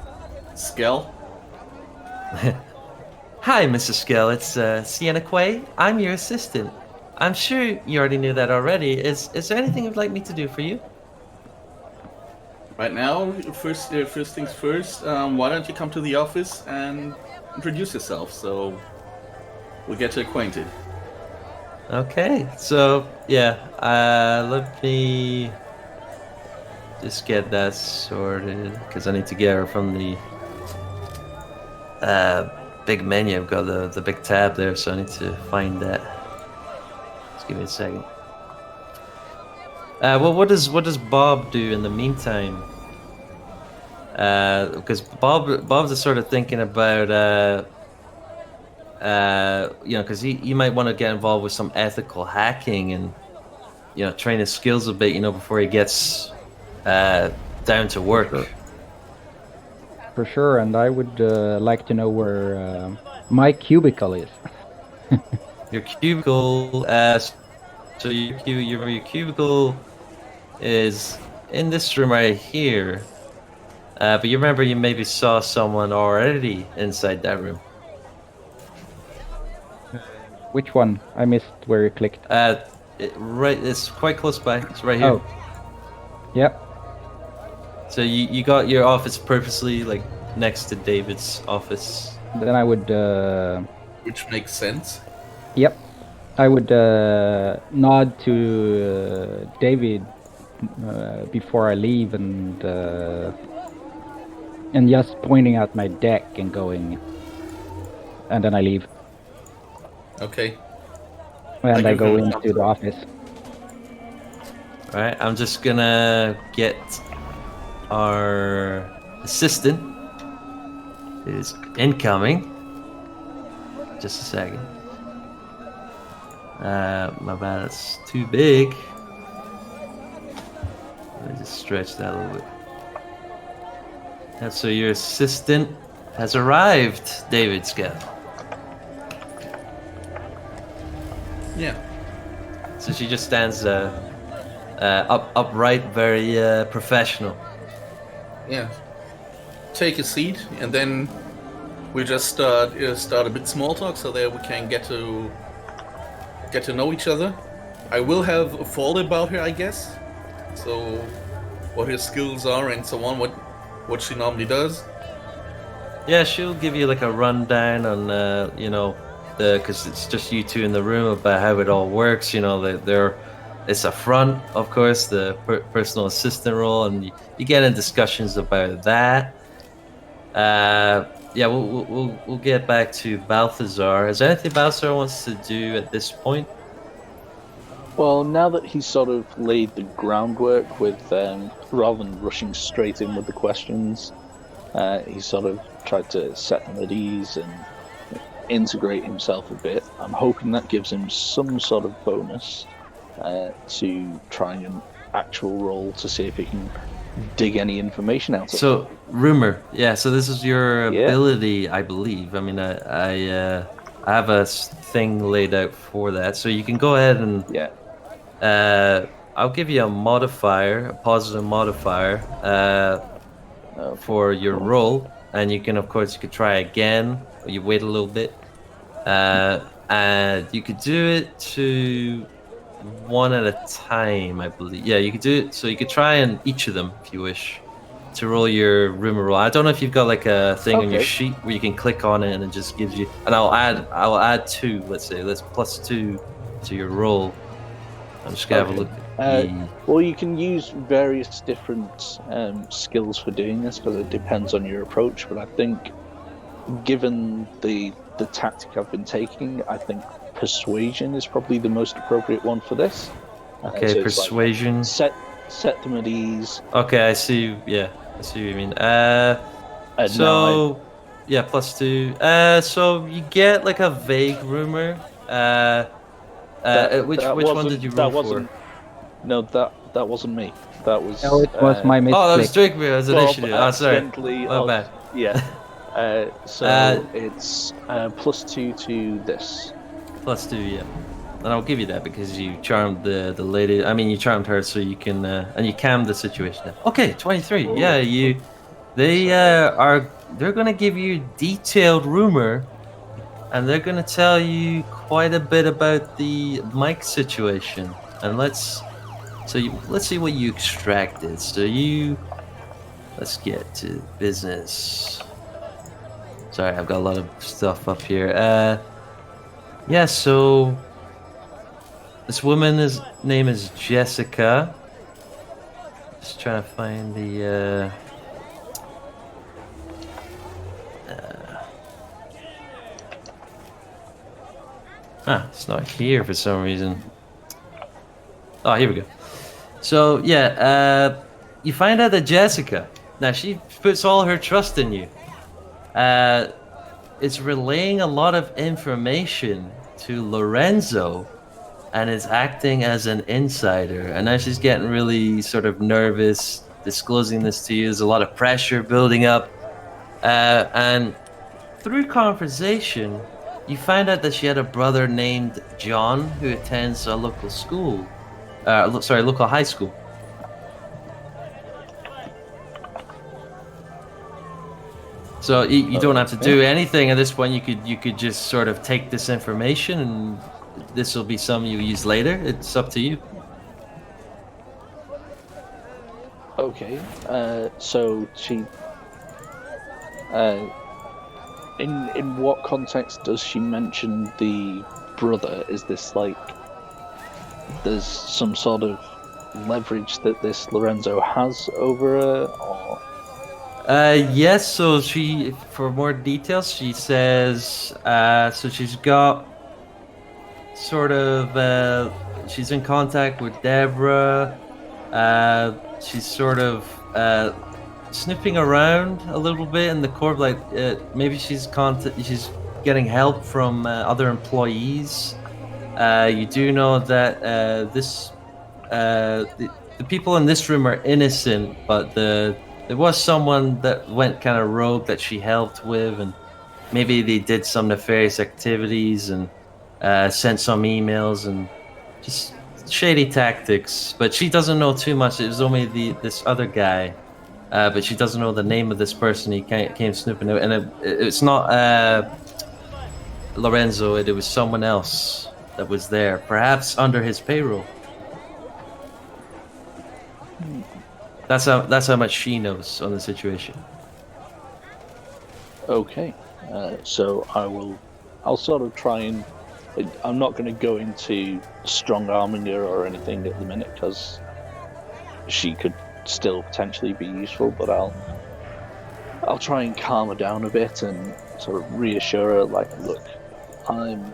Skell. Hi, Mrs. Skell. It's Sienna Quay. I'm your assistant. I'm sure you already knew that already. Is there anything you'd like me to do for you? Right now, first things first. Why don't you come to the office and introduce yourself so we get acquainted? Okay. So yeah, let me just get that sorted because I need to get her from the big menu. I've got the big tab there, so I need to find that. Just give me a second. What does Bob do in the meantime? Because Bob's just sort of thinking about because he might want to get involved with some ethical hacking and train his skills a bit before he gets down to work. For sure, and I would like to know where my cubicle is. Your cubicle, so your cubicle is in this room right here. But you remember you maybe saw someone already inside that room. Which one? I missed where you clicked. It's quite close by. It's right here. Oh. Yep. So you got your office purposely like next to David's office. Then I would. Which makes sense. Yep. I would nod to David before I leave and just pointing out my deck and going, and then I leave. Okay. And I go into the office. All right, I'm just gonna get our assistant is incoming. Just a second. My bad, it's too big. Let me just stretch that a little bit. And so your assistant has arrived, David Scott. Yeah. So she just stands upright, very professional. Yeah. Take a seat, and then we just start a bit small talk, so that we can get to know each other. I will have a folder about her, I guess. So, what her skills are and so on. What she normally does. Yeah, she'll give you like a rundown on because it's just you two in the room about how it all works. It's a front, of course, the personal assistant role, and you get in discussions about that. We'll get back to Balthazar. Is there anything Balthazar wants to do at this point? Well, now that he's sort of laid the groundwork with, rather than rushing straight in with the questions, he sort of tried to set them at ease and integrate himself a bit. I'm hoping that gives him some sort of bonus to try an actual roll to see if he can dig any information out of it. So rumor, yeah. So this is your Yeah. ability, I believe. I mean, I have a thing laid out for that, so you can go ahead and Yeah. I'll give you a modifier, a positive modifier, Okay. for your roll, and you can, of course, you could try again, or you wait a little bit, and you could do it to one at a time, I believe. Yeah, you could do it. So you could try in each of them if you wish to roll your rumor roll. I don't know if you've got like a thing on your Okay. sheet where you can click on it and it just gives you. And I'll add 2. Let's say that's +2 to your roll. I'm just gonna have a Okay. look at the. Well, you can use various different skills for doing this because it depends on your approach. But I think, given the tactic I've been taking, I think persuasion is probably the most appropriate one for this. Okay, so it's like persuasion. set them at ease. Okay, I see. Yeah, I see what you mean. And So yeah, +2. So you get like a vague rumor. Which one wasn't- did you that roll for? wasn't- No, that wasn't me. That was. No, it was my misclick. Oh, that was Drake-me. That was Bob initiative. Oh, sorry. accidentally My odd- bad. Yeah. So it's +2 to this. +2, yeah. And I'll give you that because you charmed the lady. I mean, you charmed her, so you can and you calmed the situation. Okay, 23. Yeah, they're gonna give you detailed rumor, and they're gonna tell you quite a bit about the mic situation. And let's see what you extracted. So let's get to business. Sorry, I've got a lot of stuff up here. Yeah, so this woman's name is Jessica. Just trying to find the. It's not here for some reason. Oh, here we go. So yeah, you find out that Jessica. Now she puts all her trust in you. Is relaying a lot of information to Lorenzo and is acting as an insider. And now she's getting really sort of nervous disclosing this to you. There's a lot of pressure building up. And through conversation, you find out that she had a brother named John who attends a local school. Local high school. So you don't have to do anything at this point. You could just sort of take this information, and this will be something you use later. It's up to you. Okay. So she. In what context does she mention the brother? Is this like there's some sort of leverage that this Lorenzo has over her, or? Yes. So for more details, she says. So she's got sort of. She's in contact with Deborah. She's sort of sniffing around a little bit in the corp. Like maybe she's getting help from other employees. You do know that the people in this room are innocent, but there was someone that went kind of rogue that she helped with, and maybe they did some nefarious activities and sent some emails and just shady tactics. But she doesn't know too much. It was only this other guy, but she doesn't know the name of this person. He came snooping out, and it's not Lorenzo. It was someone else that was there, perhaps under his payroll. That's how much she knows on the situation. Okay, so I'll sort of try and. I'm not going to go into strong arming her or anything at the minute because she could still potentially be useful. But I'll try and calm her down a bit and sort of reassure her, like, look, I'm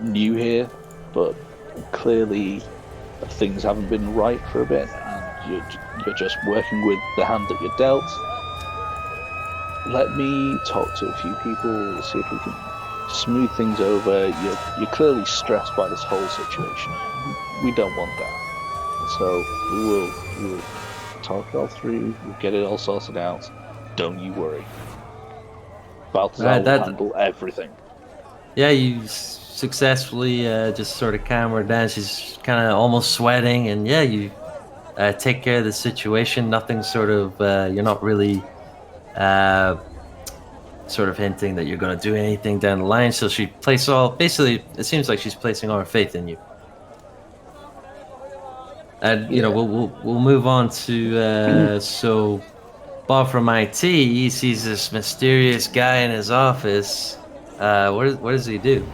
new here, but clearly things haven't been right for a bit, and you're just working with the hand that you're dealt. Let me talk to a few people, see if we can smooth things over. You're clearly stressed by this whole situation. We don't want that. So we will talk it all through. We'll get it all sorted out. Don't you worry. Balthazar Right, will that- handle everything. Yeah, you successfully just sort of calm her down. She's kind of almost sweating, and yeah, you take care of the situation. Nothing sort of, you're not really sort of hinting that you're going to do anything down the line. So she places basically, it seems like she's placing all her faith in you. And, we'll move on to, so Bob from IT, he sees this mysterious guy in his office. What does he do?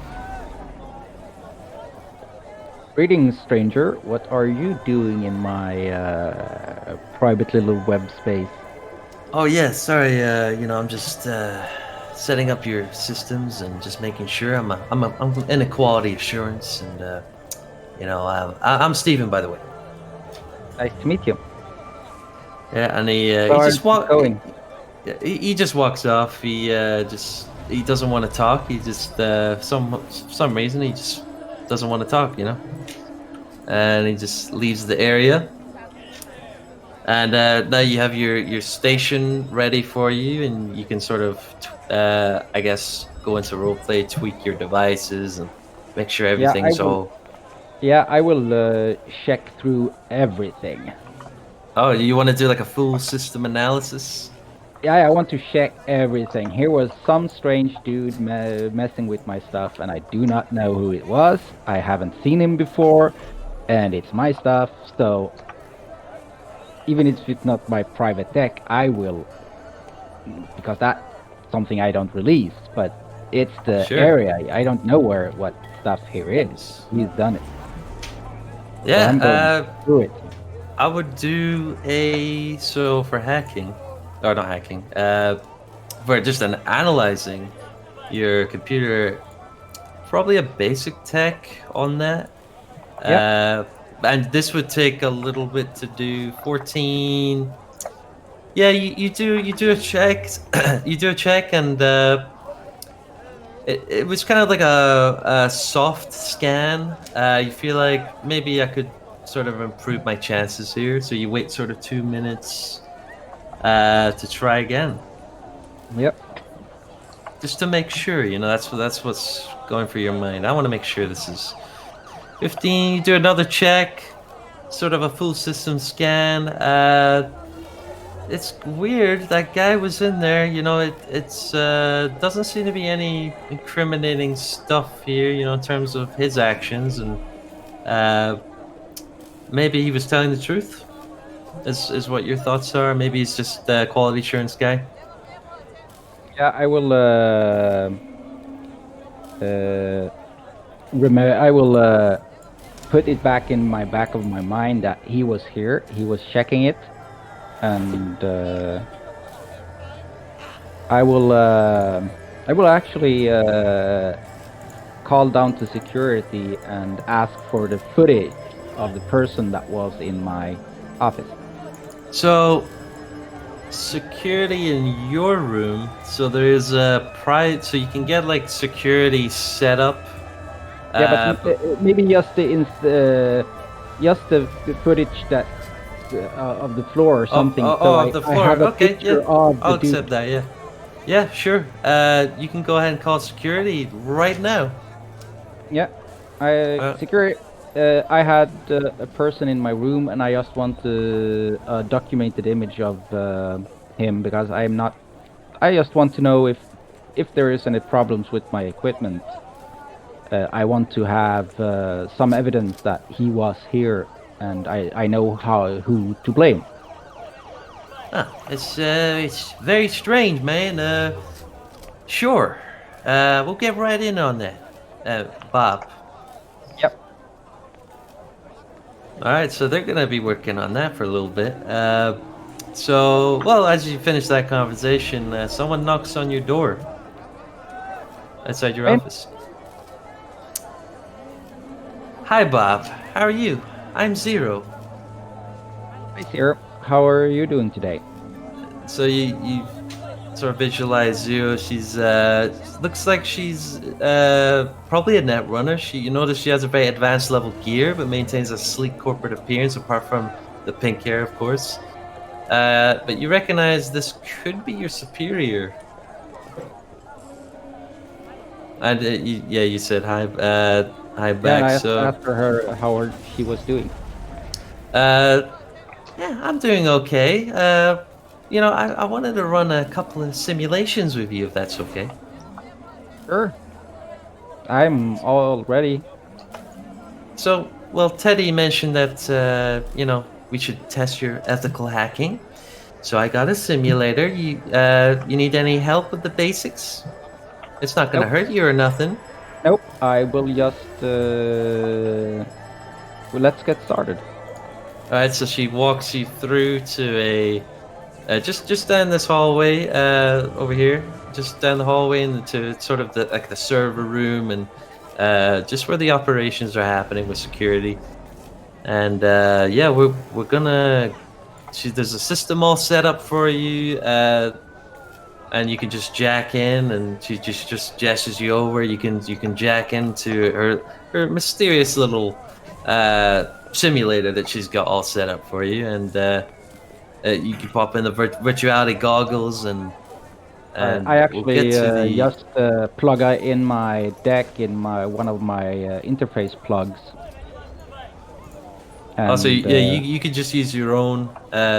Greetings, stranger. What are you doing in my private little web space? Oh yeah, sorry. I'm just setting up your systems and just making sure I'm in a quality assurance, and I'm Steven, by the way. Nice to meet you. Yeah, and he Sorry, just keep going. he just walks off. He doesn't want to talk. He just for some reason he just doesn't want to talk. And he just leaves the area. And now you have your station ready for you, and you can sort of, I guess, go into roleplay, tweak your devices, and make sure everything's all. Yeah, I will check through everything. Oh, you want to do like a full system analysis? Yeah, I want to check everything. Here was some strange dude messing with my stuff, and I do not know who it was. I haven't seen him before, and it's my stuff, so even if it's not my private deck, I will, because that's something I don't release, but it's the Sure. area. I don't know what stuff here is. He's done it. So I'm Yeah, going through it. I would do for hacking, or not hacking, for just analyzing your probably a basic tech on that. And this would take a little bit to do. 14. Yeah, you do a check. You do a check, and it was kind of like a soft scan. You feel like maybe I could sort of improve my chances here. So you wait sort of 2 minutes to try again. Yep. Just to make sure, that's what's going through your mind. I want to make sure this is 15. You do another check, sort of a full system scan. It's weird. That guy was in there. It's doesn't seem to be any incriminating stuff here. In terms of his actions, and maybe he was telling the truth. Is what your thoughts are? Maybe he's just a quality assurance guy. Yeah, I will. I will put it back in my back of my mind that he was here. He was checking it, and I will actually call down to security and ask for the footage of the person that was in my office. So, security in your room. So there is a so you can get like security set up. Yeah, but maybe just the footage that of the floor or something. Of the floor. I have a Okay, picture yeah, of I'll the dude. accept that. Yeah, yeah, sure. You can go ahead and call security right now. Yeah, security. I had a person in my room, and I just want a documented image of him because I'm not. I just want to know if there is any problems with my equipment. I want to have some evidence that he was here, and I know who to blame. It's very strange, man. Sure. We'll get right in on that, Bob. Yep. All right, so they're gonna be working on that for a little bit. Well, as you finish that conversation, someone knocks on your door outside your office. Hi, Bob. How are you? I'm Zero. Hi, Zero. How are you doing today? So you sort of visualize Zero. She's looks like she's probably a net runner. You notice she has a very advanced level gear, but maintains a sleek corporate appearance apart from the pink hair, of course. But you recognize this could be your superior. And you said hi, hi Yeah, back. and I So, asked her how she was doing. yeah, I'm doing okay. I wanted to run a couple of simulations with you, if that's okay. Sure. I'm all ready. So, well, Teddy mentioned that we should test your ethical hacking. So I got a simulator. You need any help with the basics? It's not gonna Nope. hurt you or nothing. Nope. I will just. Well, let's get started. All right. So she walks you through to a just down this hallway over here, just down the hallway into sort of the server room and just where the operations are happening with security. And yeah, we're gonna. There's a system all set up for you. And you can just jack in, and she just gestures you over. You can jack into her mysterious little simulator that she's got all set up for you, and you can pop in the virtuality goggles, and I we'll get actually to the. just plug in my deck in one of my interface plugs. And, Also, yeah, you could just use your own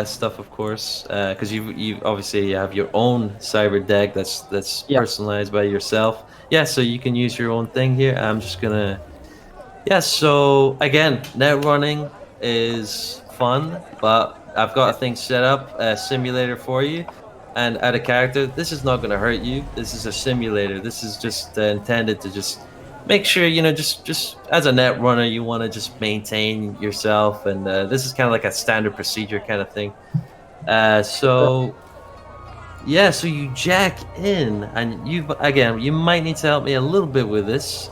stuff, of course, because you obviously have your own cyber deck that's Yeah. personalized by yourself. Yeah, so you can use your own thing here. I'm just gonna. Yeah, so again, net running is fun, but I've got a thing set up, a simulator for you, and add a character. This is not gonna hurt you. This is a simulator. This is just intended to just make sure just as a net runner you want to just maintain yourself, and this is kind of like a standard procedure kind of thing. So yeah, so you jack in, and you might need to help me a little bit with this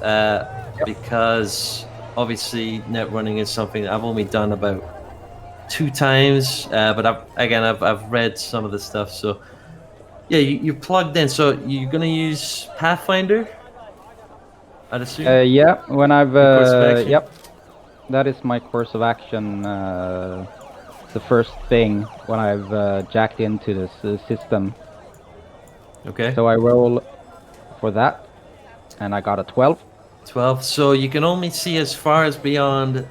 because obviously net running is something that I've only done about 2 times, but I've read some of the stuff. So yeah, you're plugged in. So you're gonna use Pathfinder, I'd assume. yeah, when I've Your course of action? yep, that is my course of action. The first thing when I've jacked into this system. Okay. So I roll for that, and I got a 12. 12. So you can only see as far as beyond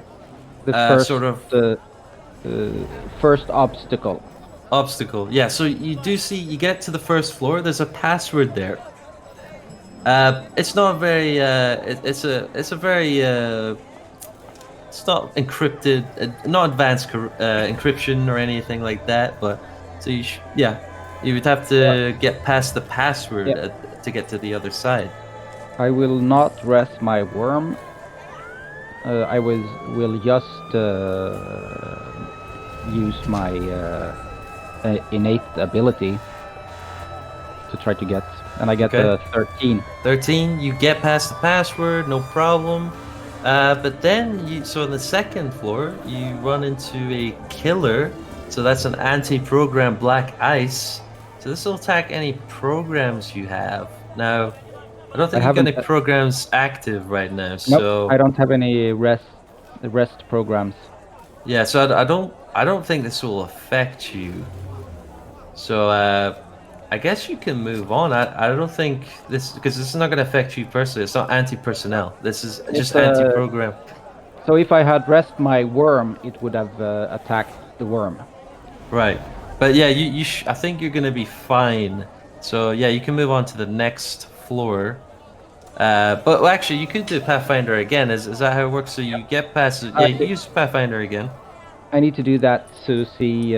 The first sort of first obstacle. obstacle. Yeah. So you do see. You get to the first floor. There's a password there. It's not very. It's a very. It's not encrypted, not advanced encryption or anything like that. But so you would have to get past the password to get to the other side. I will not rest my worm. I will just use my innate ability to try to get, and I get Okay. 13. 13. You get past the password, no problem. But then so on the second floor, you run into a killer. So that's an anti-program black ice. So this will attack any programs you have. Now, I don't think you've got any haven't- programs active right now. Nope, So I don't have any rest programs. yeah, so I don't think this will affect you. So I guess you can move on. I don't think because this is not going to affect you personally. It's not anti-personnel. This is just anti-program. So if I had rest my worm, it would have attacked the worm. Right. But yeah, I think you're gonna be fine. So yeah, you can move on to the next floor. But actually, you could do Pathfinder again. Is that how it works? So you get past it. Yeah, you use Pathfinder again. I need to do that to see.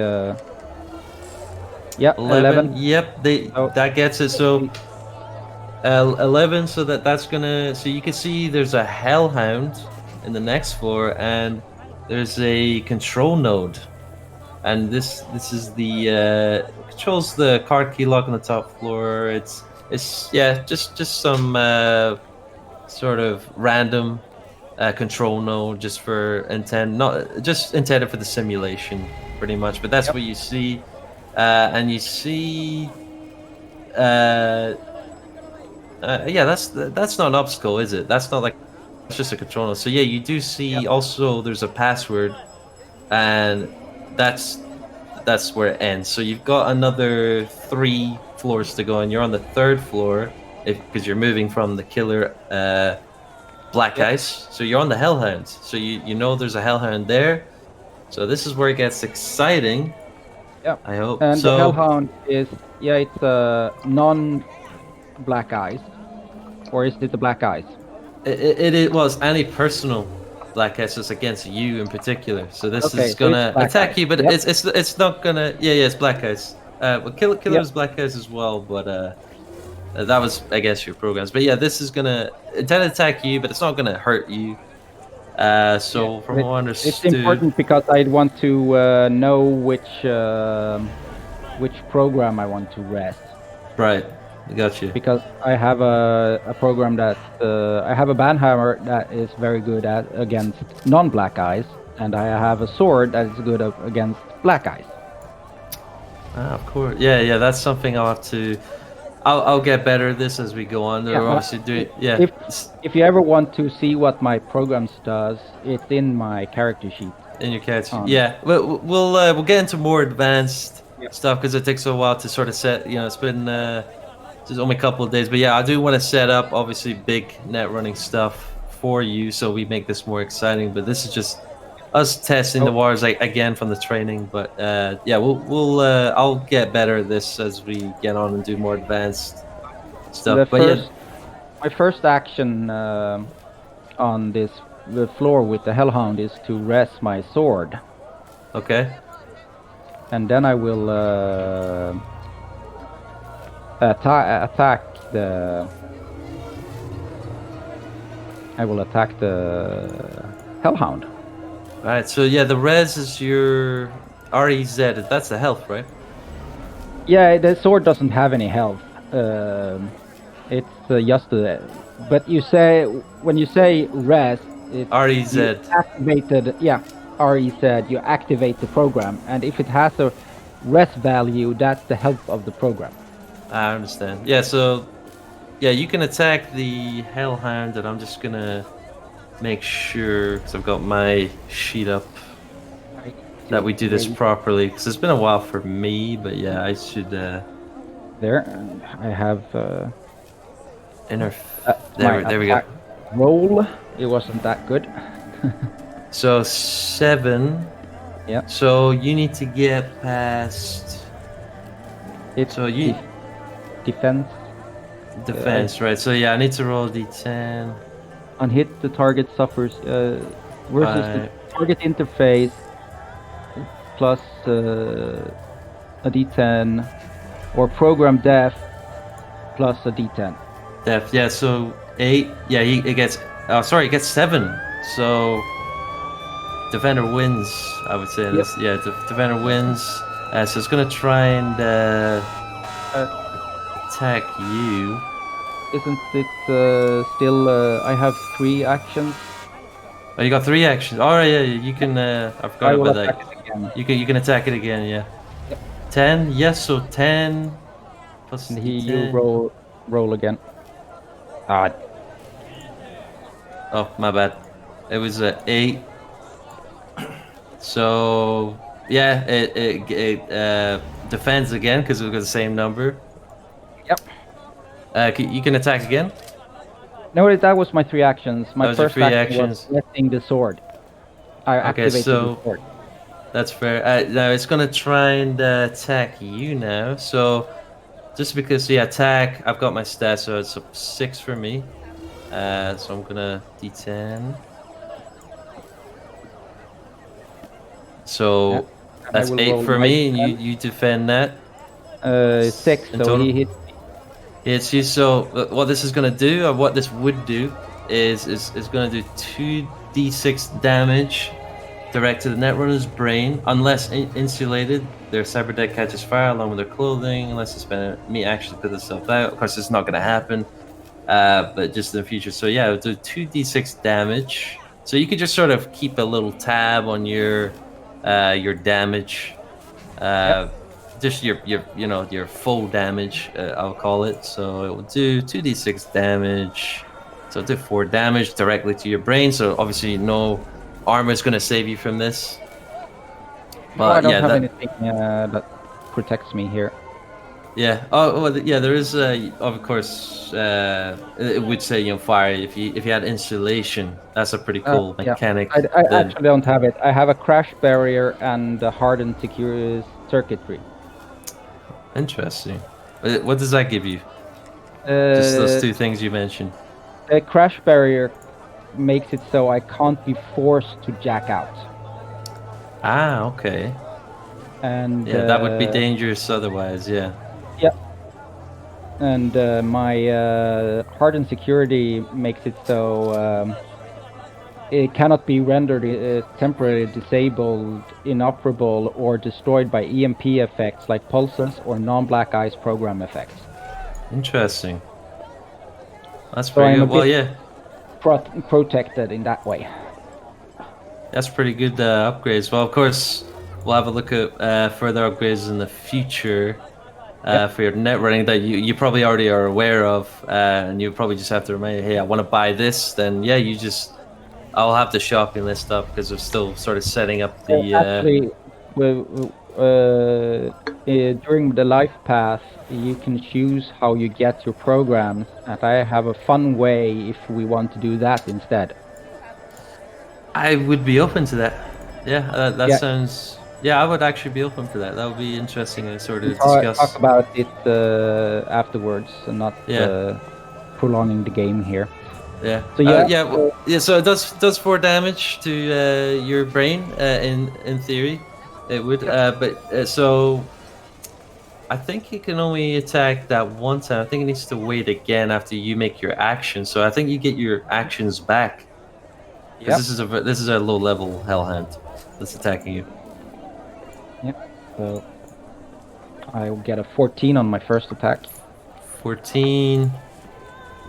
Yeah, 11. Yep, that gets it. So 11. So that's gonna. So you can see there's a Hellhound in the next floor, and there's a control node. And this is the controls the card key lock on the top floor. It's just some sort of random control node just for not just intended for the simulation pretty much. But that's what you see, and you see yeah, that's not an obstacle, is it? That's not like it's just a control node. So yeah, you do see also there's a password, and that's that's where it ends. So you've got another 3 floors to go, and you're on the 3rd floor because you're moving from the killer Black Yep. Ice. So you're on the Hellhound. So you know there's a Hellhound there. So this is where it gets exciting. Yeah. I hope. And the So Hellhound is, it's non-Black Eyes. Or is it the Black Eyes? it was any personal Black Ice is against you in particular. So this Okay, is so it's gonna Black attack Ice. you, but Yep. it's not gonna. Yeah, it's Black Ice. Well, killer's Black Ice as well, but that was against your programs. But yeah, this is gonna intend to attack you, but it's not gonna hurt you. So from what I It's understood, important because I want to know which program I want to rest. right? I got you. Because I have a program that I have a banhammer that is very good against non-Black Eyes, and I have a sword that is good against Black Eyes. Of course. Yeah. That's something I'll have to. I'll get better at this as we go on. They're obviously doing. Yeah. If you ever want to see what my programs does, it's in my character sheet. In your character. Yeah. We'll get into more advanced stuff because it takes a while to sort of set. It's been just only a couple of days, but yeah, I do want to set up obviously big net running stuff for you, so we make this more exciting. But this is just us testing the waters again from the training. But yeah, I'll get better at this as we get on and do more advanced stuff. My first action on the floor with the Hellhound is to rest my sword. Okay. And then I will attack the. I will attack the Hellhound. All right. So yeah, the res is your REZ. That's the health, right? Yeah, the sword doesn't have any health. It's just the. But when you say res, it's REZ. Activated. Yeah, REZ. You activate the program, and if it has a res value, that's the health of the program. I understand. Yeah. So yeah, you can attack the Hellhound, and I'm just gonna make sure because I've got my sheet up that we do this properly because it's been a while for me. But yeah, I should. There, I have. There we go. Roll. It wasn't that good. So 7. Yeah. So you need to get past. It's so you defense. Defense, right? So yeah, I need to roll a d10. On hit, the target suffers versus the target interface plus a d10, or program death plus a d10. Death, yeah. So 8. Yeah, it gets. Oh, sorry, it gets 7. So defender wins. I would say. Yep. Yeah, defender wins. So it's gonna try and attack you. Isn't it still? I have 3 actions. Oh, you got 3 actions. All right, yeah, you can. I forgot about that. Attack it again. You can attack it again. Yeah. Yep. 10. Yes. So 10 plus. And you roll again. Oh, my bad. It was 8. So yeah, it defends again because we've got the same number. Yep. You can attack again. No, that was my 3 actions. My first action actions. was lifting the sword. I activated the sword. That's fair. Now it's gonna try and attack you now. So just because attack, I've got my stats, so it's a 6 for me. So I'm gonna d10. So that's 8 for me, and you defend that. 6. So he hit. It's you. So what this is gonna do, or what this would do, is gonna do 2d6 damage direct to the Netrunner's brain, unless insulated. Their cyber deck catches fire along with their clothing, unless they spend me actually put itself out. Of course, it's not gonna happen, but just in the future. So yeah, it'll do 2d6 damage. So you could just sort of keep a little tab on your damage. Just your full damage, I'll call it. So it will do 2d6 damage. So it'll do 4 damage directly to your brain. So obviously no armor is going to save you from this. No, I But don't yeah, have that anything that protects me here. yeah. Oh well, yeah. There is of course it would say fire if you had insulation. That's a pretty cool Yeah, mechanic. I Then actually don't have it. I have a crash barrier and a hardened secure circuitry. interesting. What does that give you? Just those Uh, two things you mentioned. the crash barrier makes it so I can't be forced to jack out. Ah, okay. And Yeah, that would be dangerous otherwise. Yeah. yeah, and my hardened security makes it so it cannot be rendered temporarily disabled, inoperable, or destroyed by EMP effects like pulses or non-black ice program effects. Interesting. That's So pretty I'm a good. Well, bit yeah, protected in that way. that's pretty good upgrades. Well, of course, we'll have a look at further upgrades in the future Yep. for your net running that you probably already are aware of, and you probably just have to remind, hey, I want to buy this. Then yeah, I'll have the shopping list up because we're still sort of setting up the. Actually, during the life path, you can choose how you get your programs, and I have a fun way if we want to do that instead. I would be open to that. Yeah, that Yeah. sounds. Yeah, I would actually be open for that. That would be interesting to sort of Talk discuss. about it afterwards and not Yeah. prolonging the game here. Yeah. So yeah, Yeah. So it does 4 damage to your brain in theory, it would. But so I think he can only attack that one time. I think he needs to wait again after you make your action. So I think you get your actions back. Because this is a low level hellhound that's attacking you. So I will get a 14 on my first attack. 14.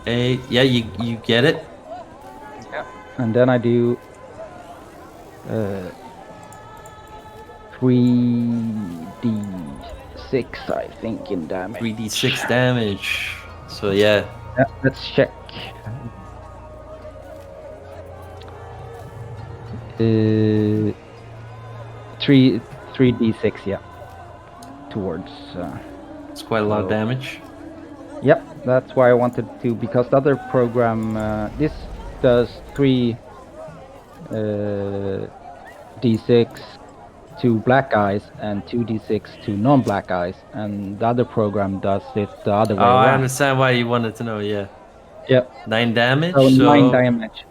8. Yeah, you get it. And then I do 3d6, I think, in damage. 3d6 damage. So yeah. Let's check. 3d6, yeah. Towards. It's quite a lot of damage. Yep, that's why I wanted to, because the other program, this does 3 d6 to black eyes and 2d6 to non-black eyes, and the other program does it the other way around. I understand why you wanted to know. Yeah. Yep. 9 damage. So 9 damage.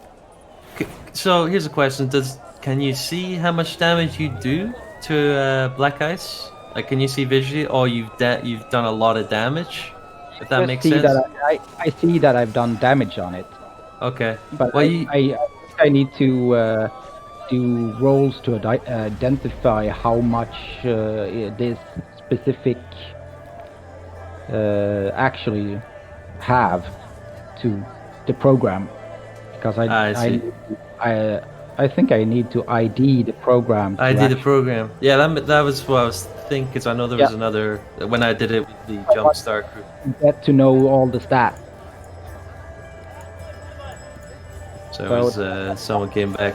So here's a question: can you see how much damage you do to black eyes? Like, can you see visually? Or you've done a lot of damage. If that makes sense. I see that I've done damage on it. Okay. But well, I need to do rolls to identify how much this specific actually have to the program, because I think I need to ID the program. ID the program. Yeah, that was what I was thinking. Because I know there was another when I did it with the Jumpstart group. Get to know all the stats. So it was, someone came back.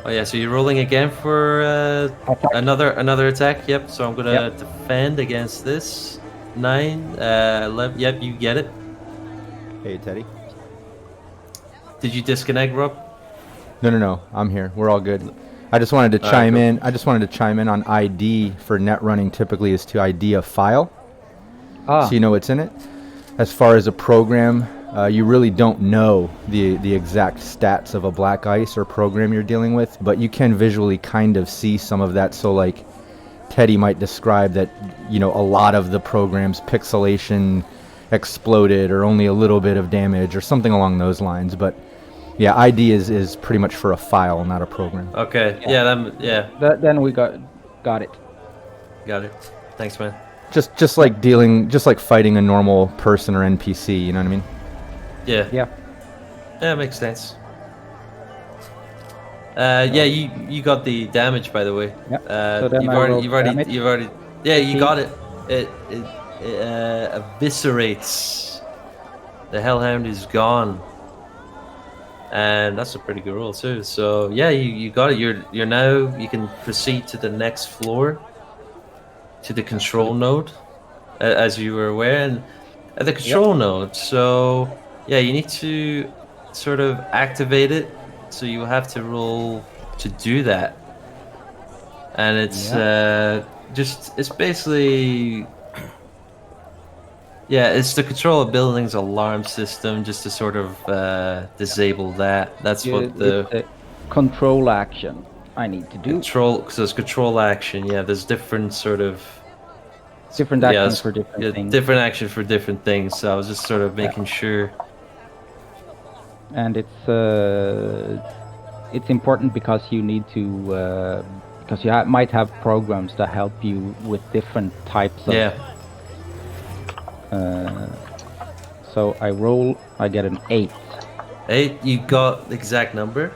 Oh yeah, so you're rolling again for another attack. Yep. So I'm gonna defend against this. 9, 11. Yep, you get it. Hey, Teddy. Did you disconnect, Rob? No. I'm here. We're all good. I just wanted to chime in. I just wanted to chime in on ID for net running. Typically, is to ID a file, so you know what's in it. As far as a program, you really don't know the exact stats of a black ice or program you're dealing with, but you can visually kind of see some of that. So like Teddy might describe that, a lot of the program's pixelation exploded or only a little bit of damage or something along those lines. But yeah, ID is pretty much for a file, not a program. Okay. Yeah. Then we got it. Got it. Thanks, man. Just like fighting a normal person or NPC, you know what I mean? Yeah. Yeah. Yeah, makes sense. Yeah, you got the damage, by the way. Yep. So then you've already. Yeah, you got it. It eviscerates. The Hellhound is gone. and that's a pretty good roll too. So yeah, you got it. You're now you can proceed to the next floor, to the control node, as you were aware, and at the control node. So yeah, you need to sort of activate it. So you have to roll to do that, and it's just it's basically. Yeah, it's to control a building's alarm system, just to sort of disable that. That's what the it's a control action I need to do. control. So it's control action. Yeah, there's different sort of Different actions for different things. different action for different things. So I was just sort of making sure. And it's important because you need to because you might have programs that help you with different types of. Yeah. So I roll, I get an 8. 8, you got the exact number.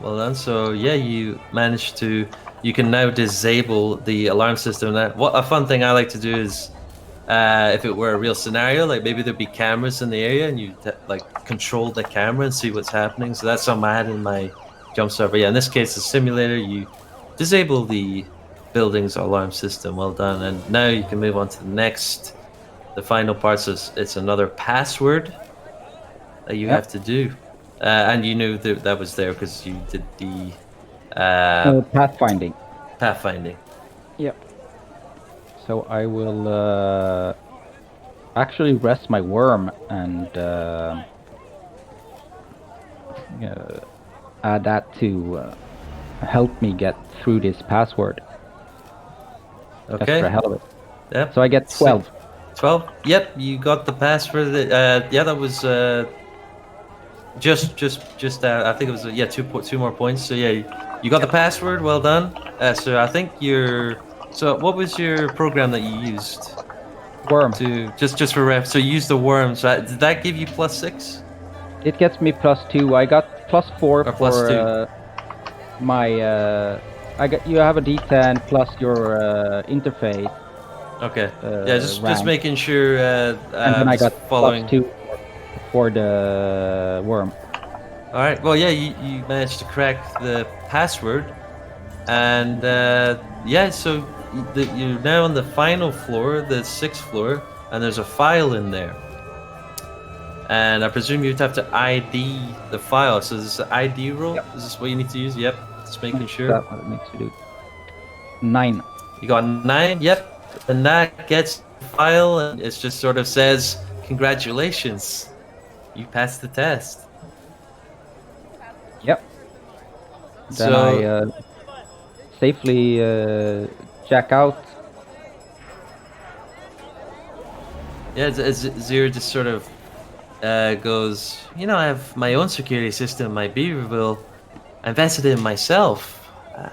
Well done. So yeah, you managed to. You can now disable the alarm system. What a fun thing I like to do is, if it were a real scenario, like maybe there'd be cameras in the area, and you like control the camera and see what's happening. So that's something I had in my Jumpstart. But yeah, in this case, the simulator, you disable the building's alarm system. Well done. And now you can move on to the next. The final part is it's another password that you have to do, and you knew that was there because you did the pathfinding. Pathfinding. Yep. So I will actually rest my worm and add that to help me get through this password. Okay. Just for the hell of it. Yep. So I get 12. 12. Yep, you got the password. Yeah, that was just I think it was two more points. So yeah, you got the password. Well done. So I think So what was your program that you used? Worm. To just for ref. So you used the worm. So did that give you +6? It gets me +2. I got +4 or for +2. My. You have a D10 plus your interface. Okay. Yeah, just making sure. And then I got following. +2 for the worm. All right. Well, yeah, you managed to crack the password, and so you're now on the final floor, the 6th floor, and there's a file in there. And I presume you'd have to ID the file. So this is the ID roll. Yep. Is this what you need to use? Yep. Just making sure. That's what it needs to do. 9. You got 9. Yep. And that gets the file, and it just sort of says, "Congratulations, you passed the test." Yep. Then I safely check out. Yeah, Zero just sort of goes, I have my own security system, my Beaverville. I invested in myself.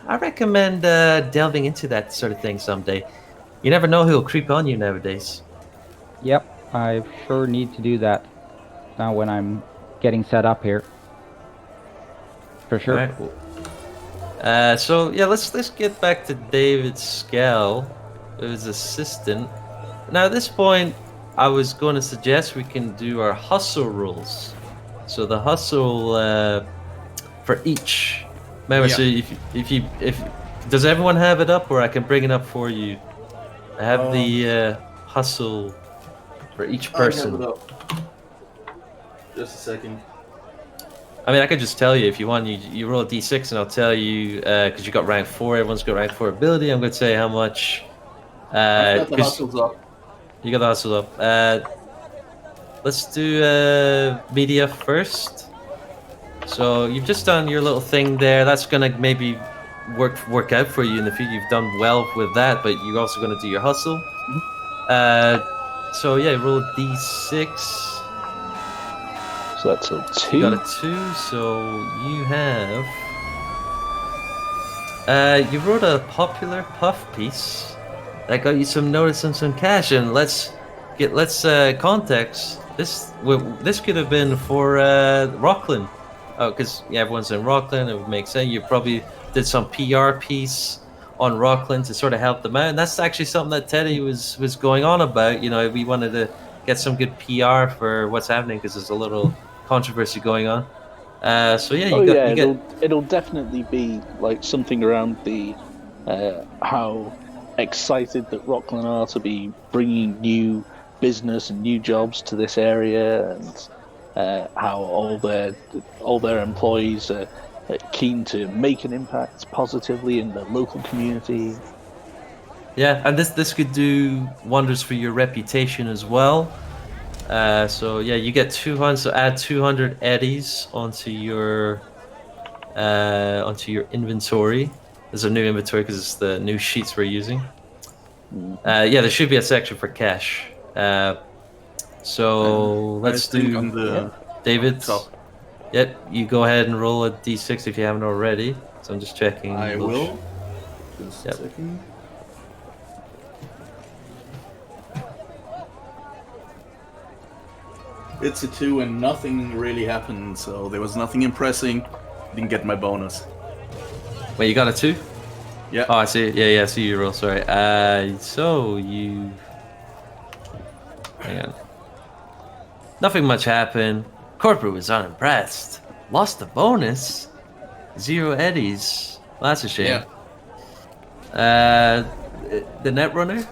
I recommend delving into that sort of thing someday. You never know who'll creep on you nowadays. Yep, I sure need to do that now when I'm getting set up here. For sure. Right. So yeah, let's get back to David Skell, his assistant. Now at this point, I was going to suggest we can do our hustle rules. So the hustle for each. Remember, so if does everyone have it up, or I can bring it up for you? I have the hustle for each person. I have it up. Just a second. I mean, I could just tell you if you want. You roll a d6, and I'll tell you because you got rank 4. Everyone's got rank 4 ability. I'm going to say how much. I got the hustles up. You got the hustle up. Let's do media first. So you've just done your little thing there. That's going to maybe work out for you in the future. You've done well with that, but you're also going to do your hustle. So yeah, roll a d6. So that's a 2. You got a 2, so you have. You wrote a popular puff piece that got you some notice and some cash. And let's context. This could have been for Rockland. Oh, because everyone's in Rockland. It would make sense. You probably did some PR piece on Rockland to sort of help them out, and that's actually something that Teddy was going on about. We wanted to get some good PR for what's happening because there's a little controversy going on. So yeah, you get. It'll definitely be like something around the how excited that Rockland are to be bringing new business and new jobs to this area, and how all their employees are keen to make an impact positively in the local community. Yeah, and this could do wonders for your reputation as well. So yeah, you get 200. So add 200 eddies onto your inventory. There's a new inventory because it's the new sheets we're using. Yeah, there should be a section for cash. So let's do on the David. top. Yep, you go ahead and roll a d6 if you haven't already. So I'm just checking. I will. Just Yep. a second. It's a 2 and nothing really happened, so there was nothing impressing. Didn't get my bonus. Wait, you got a 2? Yeah. Oh, I see. Yeah, I see your roll. Sorry. So you. Hang on. Nothing much happened. Corporate was unimpressed. Lost the bonus. 0 eddies. Well, that's a shame. Yeah. The Netrunner.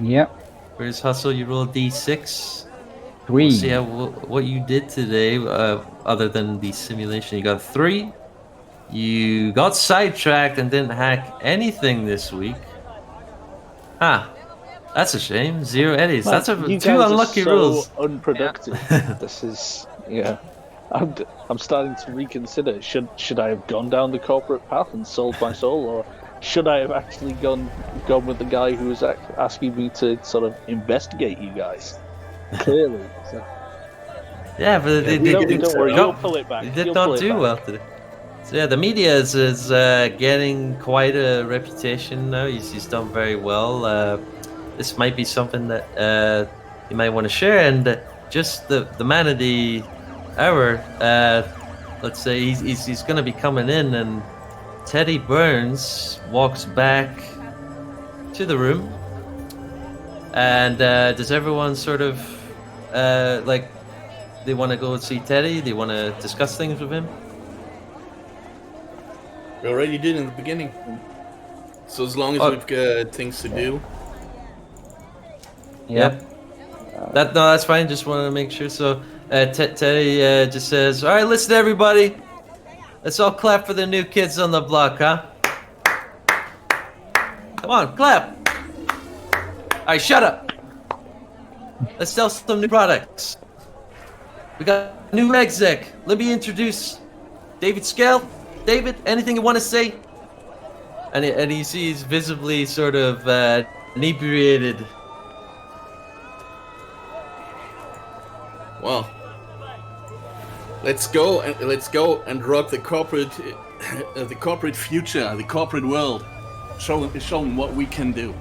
Yep. Where's Hustle? You roll d6. 3. We'll see what you did today, other than the simulation. You got 3. You got sidetracked and didn't hack anything this week. Huh. That's a shame. 0 eddies. Man, That's you 2 guys unlucky are so rules. unproductive. This is I'm starting to reconsider. Should I have gone down the corporate path and sold my soul, or should I have actually gone with the guy who was asking me to sort of investigate you guys? Clearly. So. Yeah, but Don't worry, you'll pull it back. They did not do well today. So yeah, the media is getting quite a reputation now. He's done very well. This might be something that you might want to share. And just the man of the hour, let's say he's going to be coming in, and Teddy Bearns walks back to the room. And does everyone sort of like they want to go and see Teddy? They want to discuss things with him? We already did in the beginning. So as long as we've got things to do. Yep. That's fine. Just wanted to make sure. So Teddy just says, "All right, listen, everybody. Let's all clap for the new kids on the block, huh? Come on, clap. All right, shut up. Let's sell some new products. We got a new exec. Let me introduce David Scale. David, anything you want to say?" And he sees visibly sort of inebriated. Well, let's go and rock the corporate future, the corporate world. Show them what we can do.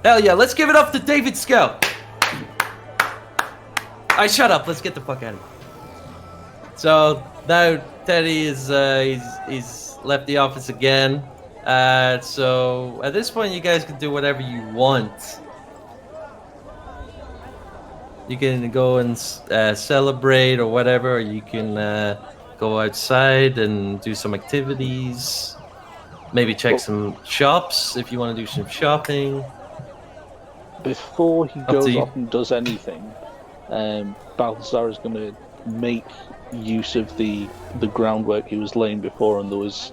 Hell yeah, let's give it up to David Scale. Alright, shut up. Let's get the fuck out of here. So now Teddy is he's left the office again. So at this point, you guys can do whatever you want. You can go and celebrate or whatever, or you can go outside and do some activities. Maybe check some shops if you want to do some shopping. Before he goes off and does anything, Balthazar is going to make use of the groundwork he was laying before, and there was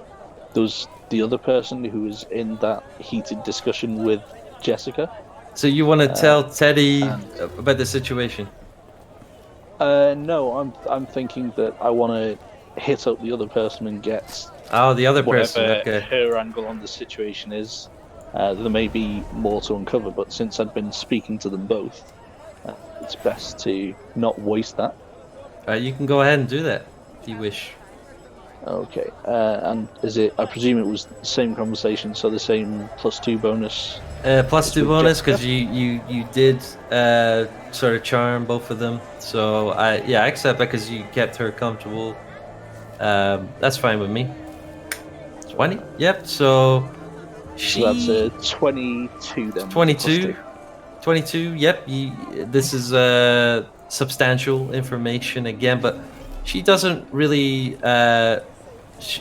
the other person who was in that heated discussion with Jessica. So you want to tell Teddy about the situation? No, I'm thinking that I want to hit up the other person and get the other person. Whatever Okay. her angle on the situation is. There may be more to uncover, but since I've been speaking to them both, it's best to not waste that. You can go ahead and do that if you wish. Okay, and is it? I presume it was the same conversation, so the same +2 bonus. +2 bonus because you did sort of charm both of them. So I accept that because you kept her comfortable. That's fine with me. 20. Yep. So that's a 22 then. 22. 22. Yep. This is substantial information again, but she doesn't really.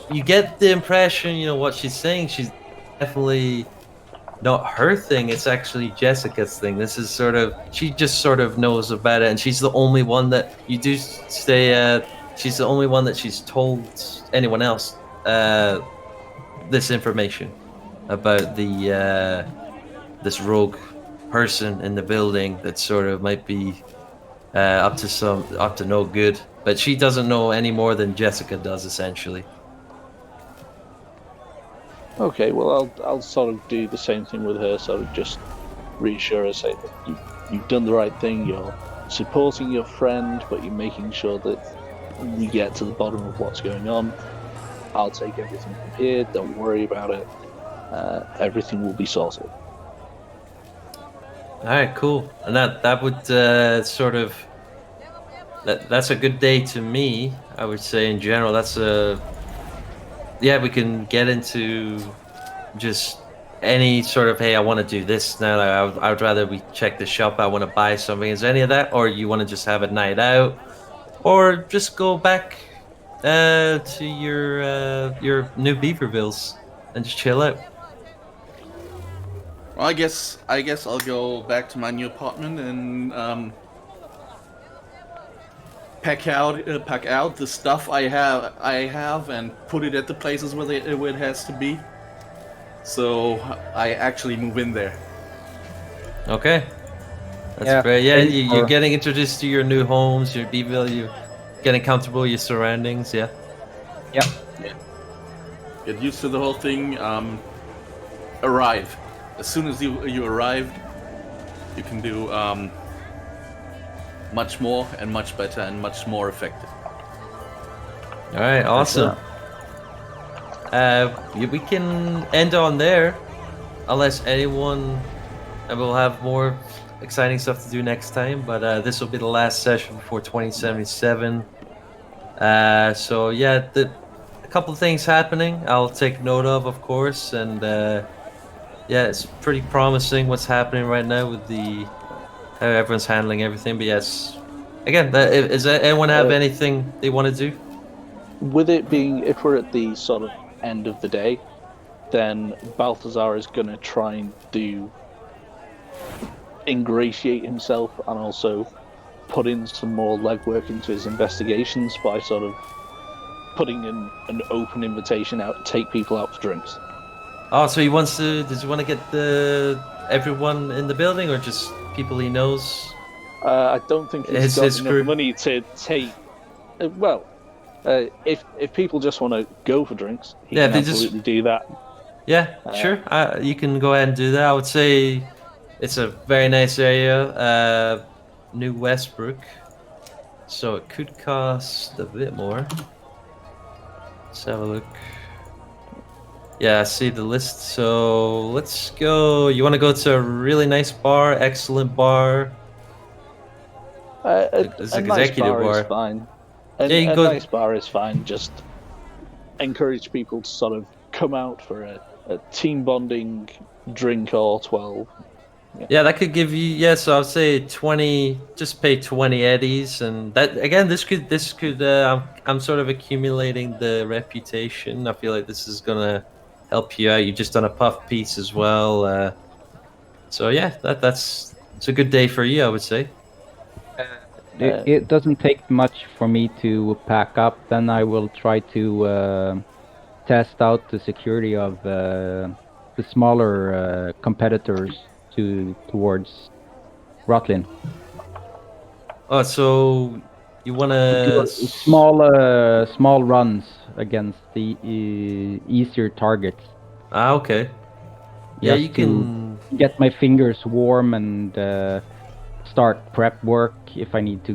You get the impression, what she's saying. She's definitely not her thing. It's actually Jessica's thing. This is she just sort of knows about it, and she's the only one that you do say. She's the only one that she's told anyone else this information about the this rogue person in the building that sort of might be up to no good. But she doesn't know any more than Jessica does, essentially. Okay, well, I'll sort of do the same thing with her, sort of just reassure her, say that you've done the right thing, you're supporting your friend, but you're making sure that we get to the bottom of what's going on. I'll take everything from here, don't worry about it. Everything will be sorted. Alright, cool. And that would that's a good day to me, I would say in general. We can get into just any sort of, hey, I want to do this now. I would rather we check the shop. I want to buy something. Is there any of that? Or you want to just have a night out? Or just go back to your New Beavervilles and just chill out? Well, I guess I'll go back to my new apartment and pack out the stuff I have and put it at the places where it has to be. So I actually move in there. Okay, that's great. Yeah, you're getting introduced to your new homes, your Beaverville. You're getting comfortable with your surroundings. Yeah. Yeah. Get used to the whole thing. Arrive. As soon as you arrived, you can do much more and much better and much more effective. All right, awesome. We can end on there, unless anyone, and we'll have more exciting stuff to do next time. But this will be the last session before 2077. So yeah, a couple of things happening. I'll take note of course, and yeah, it's pretty promising what's happening right now with how everyone's handling everything. But yes, again, does anyone have anything they want to do? With it being, if we're at the sort of end of the day, then Balthazar is going to try and ingratiate himself and also put in some more legwork into his investigations by sort of putting in an open invitation out to take people out for drinks. Oh, so does he want to get everyone in the building, or just people he knows? I don't think he's got enough money to take. If people just want to go for drinks, he can absolutely do that. Yeah, sure. You can go ahead and do that. I would say it's a very nice area, New Westbrook, so it could cost a bit more. Let's have a look. Yeah, I see the list. So let's go. You want to go to a really nice bar, excellent bar? It's a nice bar is fine. A nice bar is fine. Just encourage people to sort of come out for a team bonding drink or 12. Yeah, that could give you. Yeah, so I'd say 20. Just pay 20 eddies, and that again. This could. I'm sort of accumulating the reputation. I feel like this is gonna help you out. You've just done a puff piece as well. So yeah, it's a good day for you, I would say. It doesn't take much for me to pack up. Then I will try to test out the security of the smaller competitors towards Rotlin. Oh, so you want to small runs against the easier targets. Okay. Yeah, you can get my fingers warm and start prep work if I need to.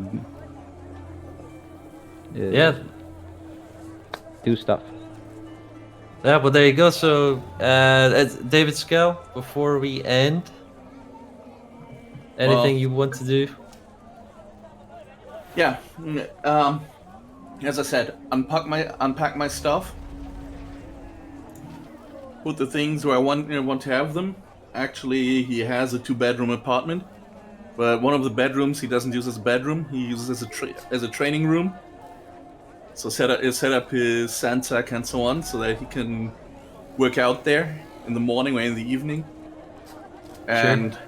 Do stuff. Yeah, well, there you go. So, David Scale, before we end, anything you want to do? Yeah. As I said, unpack my stuff. Put the things where I want to have them. Actually, he has a 2-bedroom apartment, but one of the bedrooms he doesn't use as a bedroom. He uses as a training room. So set up his Santac and so on, so that he can work out there in the morning or in the evening. And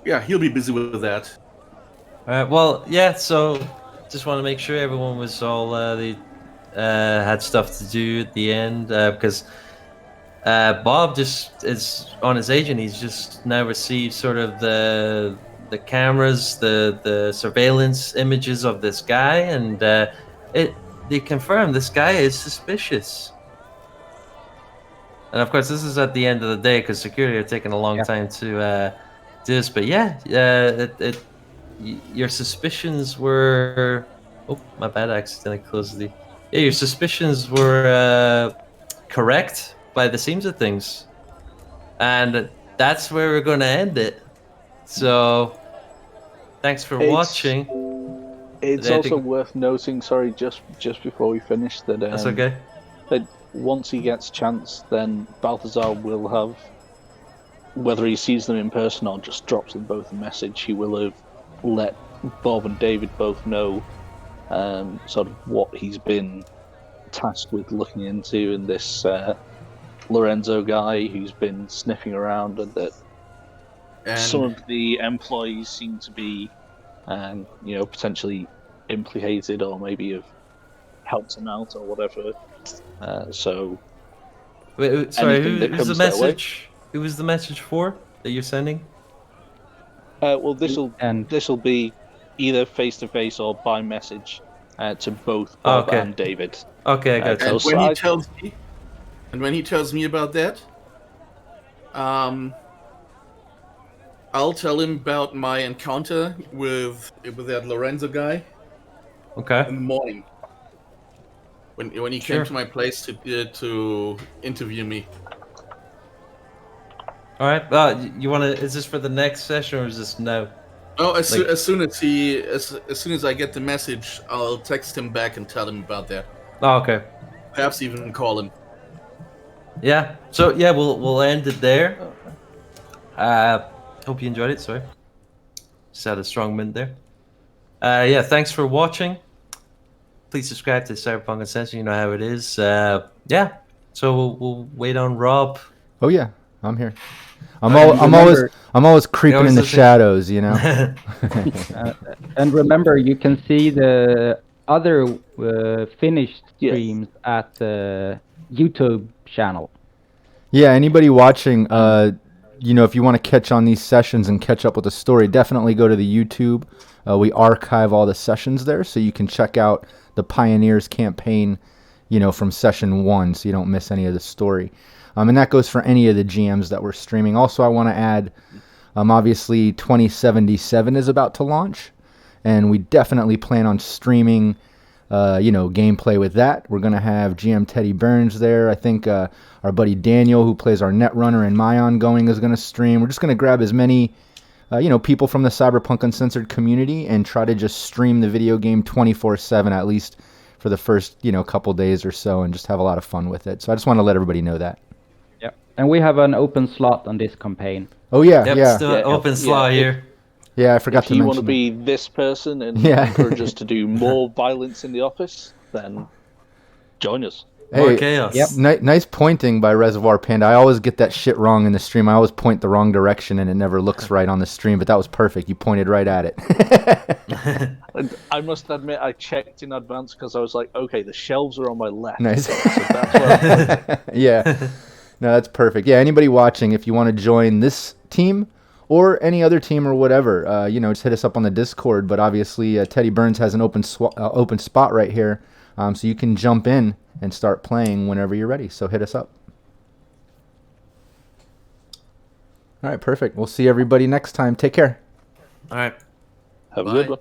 yeah, he'll be busy with that. Well, yeah. So, just want to make sure everyone was all they had stuff to do at the end because Bob just is on his agent. He's just now received sort of the cameras, the surveillance images of this guy, and they confirm this guy is suspicious. And of course, this is at the end of the day because security are taking a long time to do this. But yeah, your suspicions were. Oh, my bad! I accidentally closed the. Yeah, your suspicions were correct by the seams of things, and that's where we're going to end it. So, thanks for watching. It's also worth noting. Sorry, just before we finish that. That's okay. That once he gets a chance, then Balthazar will have, whether he sees them in person or just drops them both a message, he will have let Bob and David both know sort of what he's been tasked with looking into in this Lorenzo guy who's been sniffing around, and that some of the employees seem to be, potentially implicated or maybe have helped him out or whatever. So, wait, sorry, who's the message? Who was the message for that you're sending? Well, this will be either face to face or by message to both Bob and David. Okay, I got you. And when he tells me about that, I'll tell him about my encounter with that Lorenzo guy. Okay. In the morning, when he came to my place to interview me. All right. You want to? Is this for the next session or is this now? Oh, as soon as I get the message, I'll text him back and tell him about that. Oh, okay. Perhaps even call him. Yeah. So yeah, we'll end it there. Hope you enjoyed it. Sorry, just had a strong wind there. Yeah. Thanks for watching. Please subscribe to Cyberpunk Uncensored. You know how it is. Yeah. So we'll wait on Rob. Oh yeah, I'm here. I'm always creeping in the shadows, you know. And remember, you can see the other finished streams at the YouTube channel. Yeah, anybody watching, if you want to catch on these sessions and catch up with the story, definitely go to the YouTube. We archive all the sessions there, so you can check out the Pioneers campaign, from session 1, so you don't miss any of the story. And that goes for any of the GMs that we're streaming. Also, I want to add, obviously, 2077 is about to launch, and we definitely plan on streaming, gameplay with that. We're going to have GM Teddy Bearns there. I think our buddy Daniel, who plays our Netrunner and my ongoing, is going to stream. We're just going to grab as many, people from the Cyberpunk Uncensored community and try to just stream the video game 24/7, at least for the first, couple days or so, and just have a lot of fun with it. So I just want to let everybody know that. And we have an open slot on this campaign. Oh yeah, Still an open slot here. Yeah, I forgot to mention. If you want to be this person and encourage us to do more violence in the office, then join us. More chaos. Yep. Nice pointing by Reservoir Panda. I always get that shit wrong in the stream. I always point the wrong direction and it never looks right on the stream, but that was perfect. You pointed right at it. And I must admit, I checked in advance because I was like, okay, the shelves are on my left. Nice. So that's where I'm yeah. No, that's perfect. Yeah, anybody watching, if you want to join this team or any other team or whatever, just hit us up on the Discord. But obviously, Teddy Bearns has an open spot right here, so you can jump in and start playing whenever you're ready. So hit us up. All right, perfect. We'll see everybody next time. Take care. All right. Have a good one.